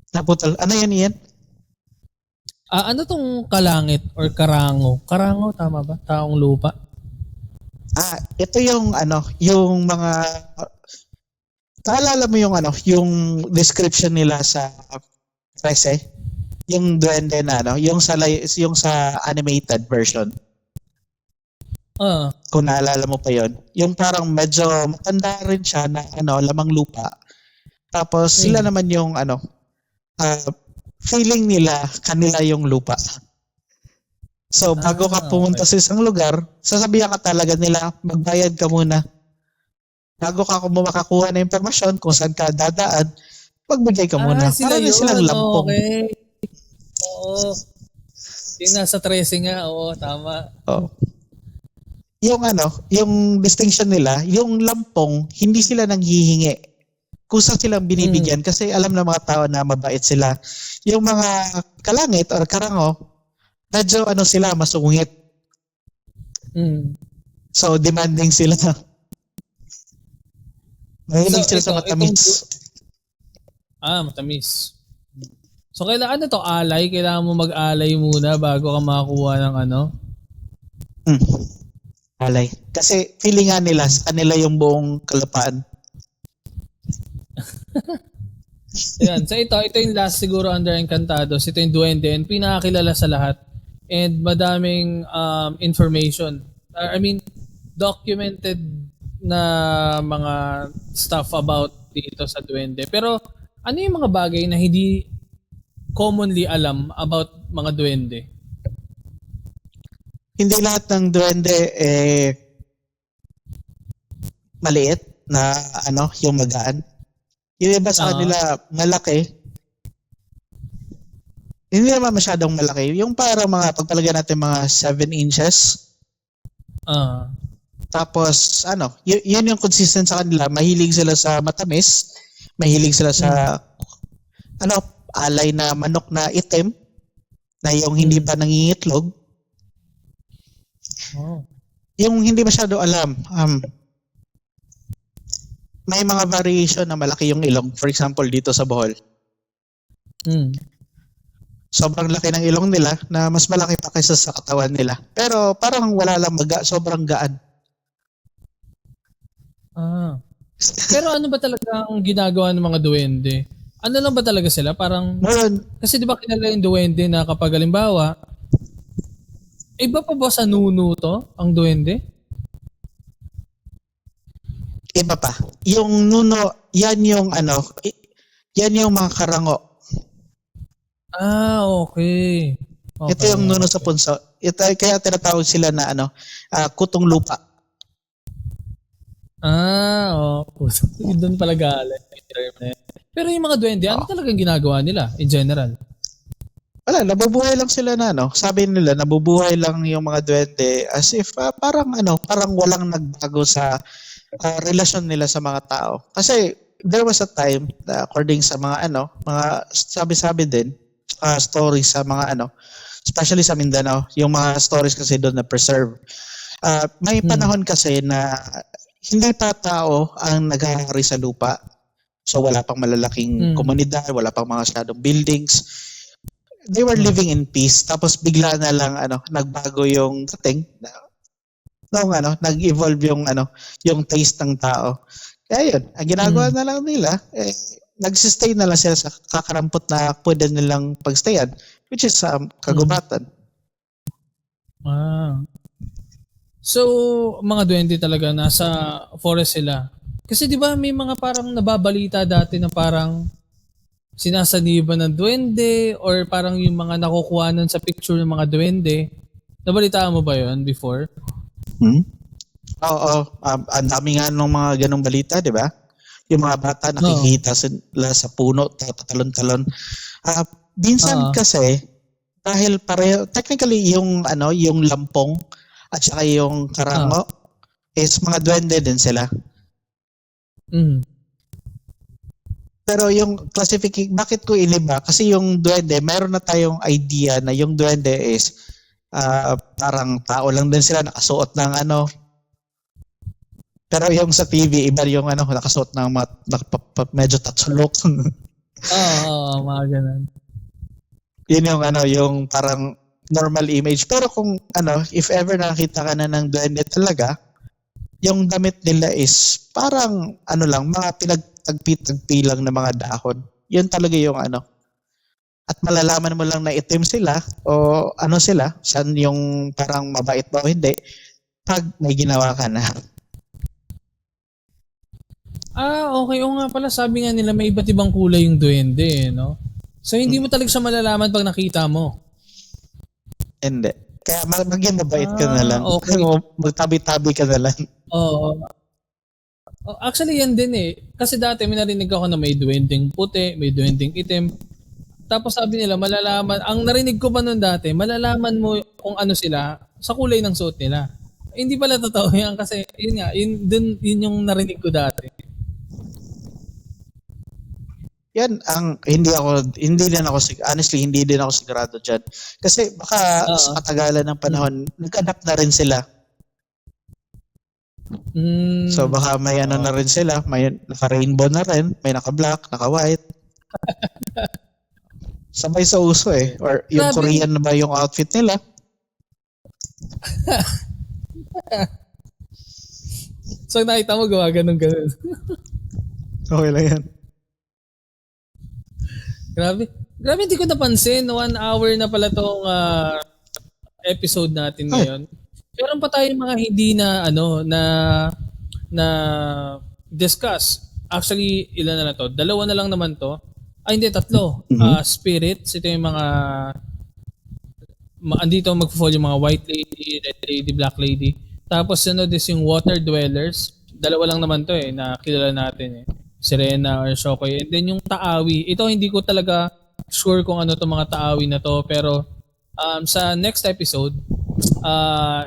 Naputol. Ano yan, Ian? Ano tong kalangit or karango? Karango, tama ba? Taong lupa? Ito yung yung mga kaalala mo yung description nila sa 13? Yung duwende na yung sa animated version. Kung naalala mo pa yon, yung parang medyo matanda rin siya na lamang lupa. Tapos sila naman yung feeling nila kanila yung lupa. So bago ka pumunta sa isang lugar, sasabihan ka talaga nila magbayad ka muna. Bago ka makakuha ng impormasyon kung saan ka dadaan, magbigay ka muna. Sila para silang lampong. Okay. Oo. Yung nasa 13 nga, oo, tama. Oo. Yung distinction nila, yung lampong, hindi sila nanghihingi. Kusa silang binibigyan kasi alam ng mga tao na mabait sila. Yung mga kalangit or karango, medyo sila, masungit. So, demanding sila. Mahilig sila sa matamis. Matamis. So, kailangan to alay? Kailangan mo mag-alay muna bago ka makakuha ng Alay. Kasi feeling nga nila, sa kanila yung buong kalapaan. Ayan. So, ito yung last siguro under Encantados. Ito yung duwende and pinakakilala sa lahat. And madaming information. I mean, documented na mga stuff about dito sa duwende. Pero, ano yung mga bagay na hindi commonly alam about mga duwende? Hindi lahat ng duwende maliit na yung magaan. Yung iba sa kanila malaki. Hindi naman masyadong malaki. Yung para pagpalagyan natin mga 7 inches. Tapos yun yung consistent sa kanila. Mahilig sila sa matamis. Mahilig sila sa alay na manok na itim na yung hindi pa nangingitlog. Yung hindi masyado alam, may mga variation na malaki yung ilong. For example, dito sa Bohol. Sobrang laki ng ilong nila na mas malaki pa kaysa sa katawan nila. Pero parang wala lang sobrang gaan. Pero ano ba talaga ang ginagawa ng mga duwende? Ano lang ba talaga sila? Parang, kasi di ba kilala yung duwende na kapag halimbawa, iba pa ba sa nuno to, ang duwende? Iba pa. Yung nuno, yan yung yan yung mga karango. Okay. Ito yung nuno sa punso. Ito kaya tinatawag sila na kutong lupa. Doon pala galing. Pero yung mga duwende, ano talagang ginagawa nila in general? Wala, nabubuhay lang sila na Sabi nila, nabubuhay lang yung mga duwende as if parang walang nagbago sa relasyon nila sa mga tao. Kasi there was a time according sa mga mga sabi-sabi din stories sa mga especially sa Mindanao, yung mga stories kasi doon na preserve. May panahon kasi na hindi pa tao ang naghahari sa lupa. So wala pang malalaking komunidad, wala pang mga masyadong buildings. They were living in peace. Tapos bigla na lang nagbago yung dating. Nag-evolve yung taste ng tao. Kaya yun, ang ginagawa na lang nila, nagsistay na lang sila sa kakarampot na pwede nilang pagstayan, which is kagubatan. So, mga duwende talaga, nasa forest sila. Kasi di ba may mga parang nababalita dati na parang sinasaniban ng duwende or parang yung mga nakukuhanan sa picture ng mga duwende. Nabalitaan mo ba yun before? Oo, ang dami nga nung mga ganong balita, di ba? Yung mga bata nakikita sila sa puno, tatalon-talon. Minsan kasi, dahil pareho, technically yung lampong at saka yung karango is mga duwende din sila. Pero yung classification, bakit ko iniba? Kasi yung duwende, mayroon na tayong idea na yung duwende is parang tao lang din sila, nakasuot ng pero yung sa TV, iba yung nakasuot ng medyo tatsulok. Oo, mga ganun. Yun yung yung parang normal image. Pero kung if ever nakita ka na ng duwende talaga, yung damit nila is parang lang, mga pinagtagpi-tagpi lang na mga dahon. Yun talaga yung At malalaman mo lang na itim sila o sila, saan yung parang mabait ba o hindi, pag may ginawa ka na. Okay. O nga pala, sabi nga nila may iba't ibang kulay yung duwende, no? So, hindi mo talaga siya malalaman pag nakita mo. Hindi. Kaya maging mabait ka na lang. Okay. Magtabi-tabi ka na lang. Oo. Actually, yan din eh. Kasi dati may narinig ako na may duwending puti, may duwending itim. Tapos sabi nila, malalaman, ang narinig ko pa noon dati, malalaman mo kung ano sila sa kulay ng suot nila. Hindi pala totoo yan kasi yun nga, yun yung narinig ko dati. Yan hindi din ako sigurado diyan. Kasi baka sa katagalan ng panahon, nag-adapt na rin sila. So baka may na rin sila, may naka-rainbow na rin, may naka-black, naka-white. Sabay sa uso eh. Or yung Korean na ba yung outfit nila? So nakita mo gawa ganun. Okay lang yan. Grabe, hindi ko napansin. 1 hour na pala tong episode natin ngayon. Meron pa tayong mga hindi na na discuss. Actually, ilan na to? 2 na lang naman to. Hindi, 3. Spirits, ito yung mga andito magfo-fall yung mga white lady, red lady, black lady. Tapos sunod is yung water dwellers. 2 lang naman to na kilala natin Sirena or Shokoy. And then yung Taawi. Ito hindi ko talaga sure kung ano to mga Taawi na to. Pero sa next episode,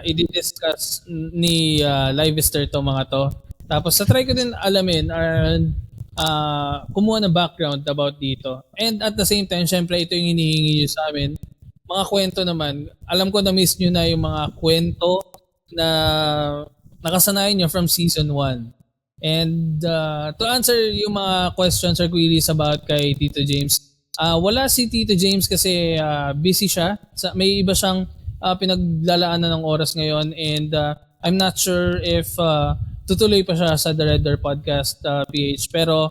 i-discuss ni Livester to mga to. Tapos try ko din alamin and kumuha ng background about dito. And at the same time, syempre ito yung hinihingi nyo sa amin. Mga kwento naman. Alam ko na-miss nyo na yung mga kwento na nakasanayan nyo from season 1. And to answer yung mga questions or queries about kay Tito James, wala si Tito James kasi busy siya. May iba siyang pinaglalaanan ng oras ngayon and I'm not sure if tutuloy pa siya sa The Red Door Podcast PH. Pero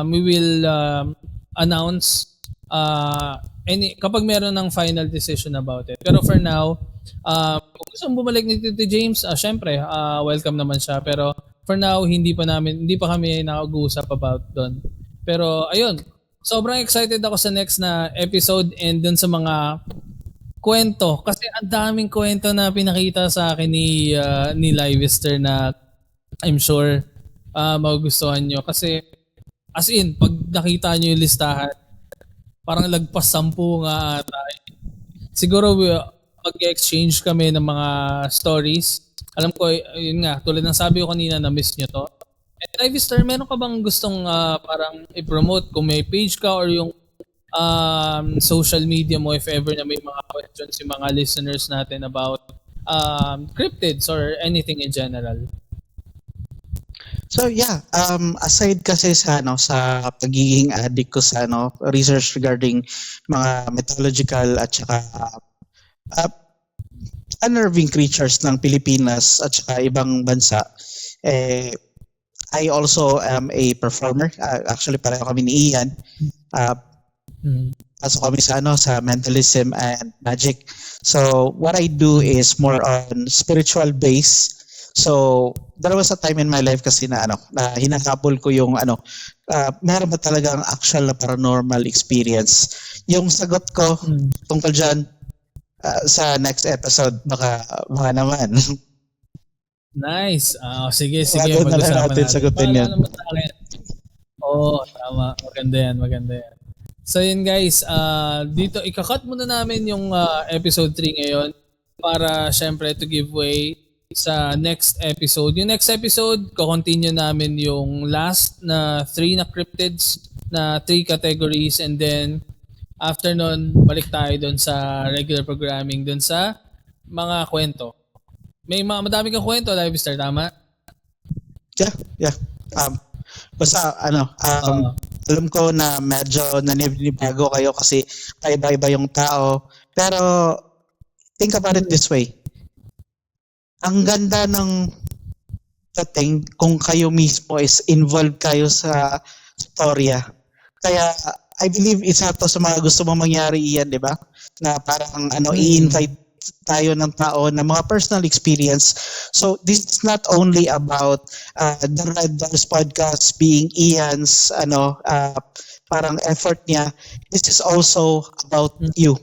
we will announce kapag meron ng final decision about it. Pero for now, kung gusto bumalik ni Tito James, syempre, welcome naman siya. Pero for now, hindi pa kami nakag-uusap about doon. Pero ayun, sobrang excited ako sa next na episode and dun sa mga kwento. Kasi ang daming kwento na pinakita sa akin ni Livester na I'm sure magugustuhan nyo. Kasi as in, pag nakita nyo yung listahan, parang lagpas 10 nga ata. Siguro mag-exchange kami ng mga stories. Alam ko, yun nga, tulad ng sabi ko kanina, na-miss nyo to. And Livester, meron ka bang gustong parang i-promote kung may page ka or yung social media mo if ever na may mga questions yung mga listeners natin about cryptids or anything in general? So yeah, aside kasi sa pagiging addict ko sa research regarding mga mythological at saka unnerving creatures ng Pilipinas at saka ibang bansa, I also am a performer. Actually, pareho kami ni Ian. Pasok kami sa mentalism and magic. So what I do is more on spiritual base. So there was a time in my life kasi na hinahabol ko yung meron ba talagang actual na paranormal experience. Yung sagot ko tungkol dyan sa next episode baka naman. Nice. Sige. Bago na lang natin sagutin yan. Oo, tama. Maganda yan. So yun guys, dito ikakat muna namin yung episode 3 ngayon para syempre to give way sa next episode. Yung next episode, ko-continue namin yung last na 3 na cryptids na 3 categories, and then after nun, balik tayo dun sa regular programming, dun sa mga kwento. May madami kang kwento, Live Star, tama? Yeah. Basta alam ko na medyo naninibago kayo kasi iba-iba yung tao. Pero think about it this way. Ang ganda ng dating kung kayo mismo is involved kayo sa storya. Kaya I believe isa to sa mga gusto mong mangyari, Ian, di ba? Na parang i-invite tayo ng tao na mga personal experience. So this is not only about the Red Doors podcast being Ian's parang effort niya. This is also about you.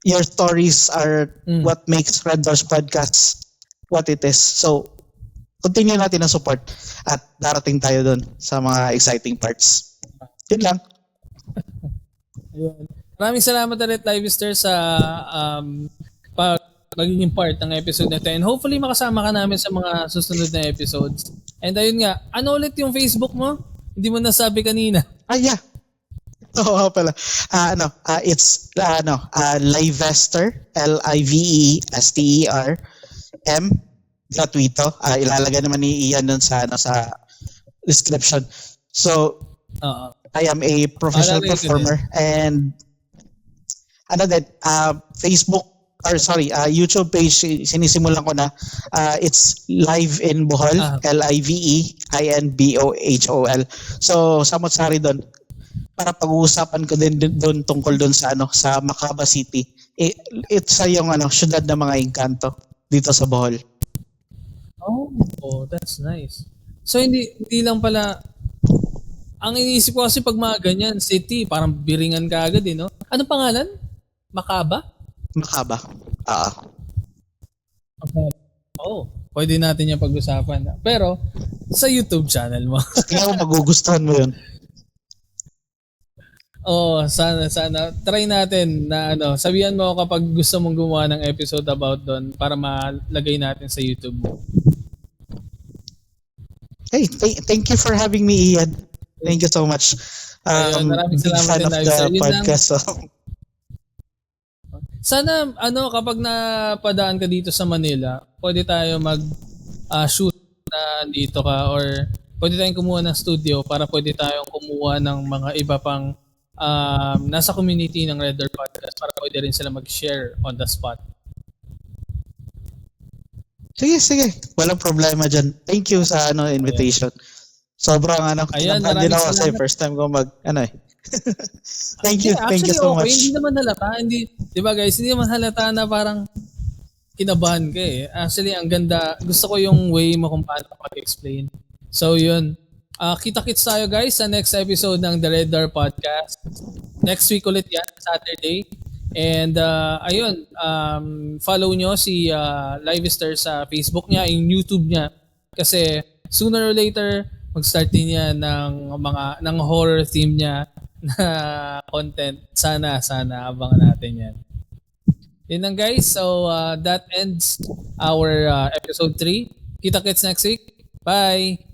Your stories are what makes Red Doors podcast what it is. So continue natin ang support at darating tayo doon sa mga exciting parts. Yun lang. Maraming salamat ulit, Live Star, sa magiging part ng episode na 10. Hopefully makasama ka namin sa mga susunod na episodes. And ayun nga, ano ulit yung Facebook mo? Hindi mo nasabi kanina. Yeah. Oo pala. It's Livester, Livester gratuito. Ilalagay naman ni Ian dun sa description. So, I am a professional performer and Facebook YouTube page sinisimulan ko na. It's Live in Bohol, Liveinbohol. So samot-sari doon para pag-uusapan ko din doon tungkol doon sa Macaba City. It's yung syudad ng mga engkanto dito sa Bohol. Oh, that's nice. So hindi lang pala ang iniisip ko kasi pag mga ganyan city, parang biringan ka agad no? Anong pangalan? Macaba? Macaba. Pwede natin yung pag-usapan. Pero, sa YouTube channel mo. Kaya magugustuhan mo yun. Sana. Try natin na sabihan mo kapag gusto mong gumawa ng episode about doon para malagay natin sa YouTube mo. Hey, thank you for having me, Ian. Thank you so much. Maraming salamat din, Live Star. Podcast. Sana kapag napadaan ka dito sa Manila, pwede tayo mag-shoot na dito ka, or pwede tayong kumuha ng studio para pwede tayong kumuha ng mga iba pang nasa community ng Red Door Podcast para pwede rin sila mag-share on the spot. Sige. Walang problema dyan. Thank you sa invitation. Sobrang kinabahan din ako kasi first time ko Thank you so much. Hindi naman halata. Di ba guys, hindi naman halata na parang kinabahan ka eh. Actually, ang ganda. Gusto ko yung way mo kung paano mag-explain. So yun. Kita-kits tayo guys sa next episode ng The Red Door Podcast. Next week ulit yan, Saturday. And ayun, follow nyo si Livester sa Facebook niya, yung YouTube niya. Kasi sooner or later, mag-start din yan ng horror theme niya na content. Sana abangan natin yan. Yun lang guys. So that ends our episode 3. Kita-kits next week. Bye!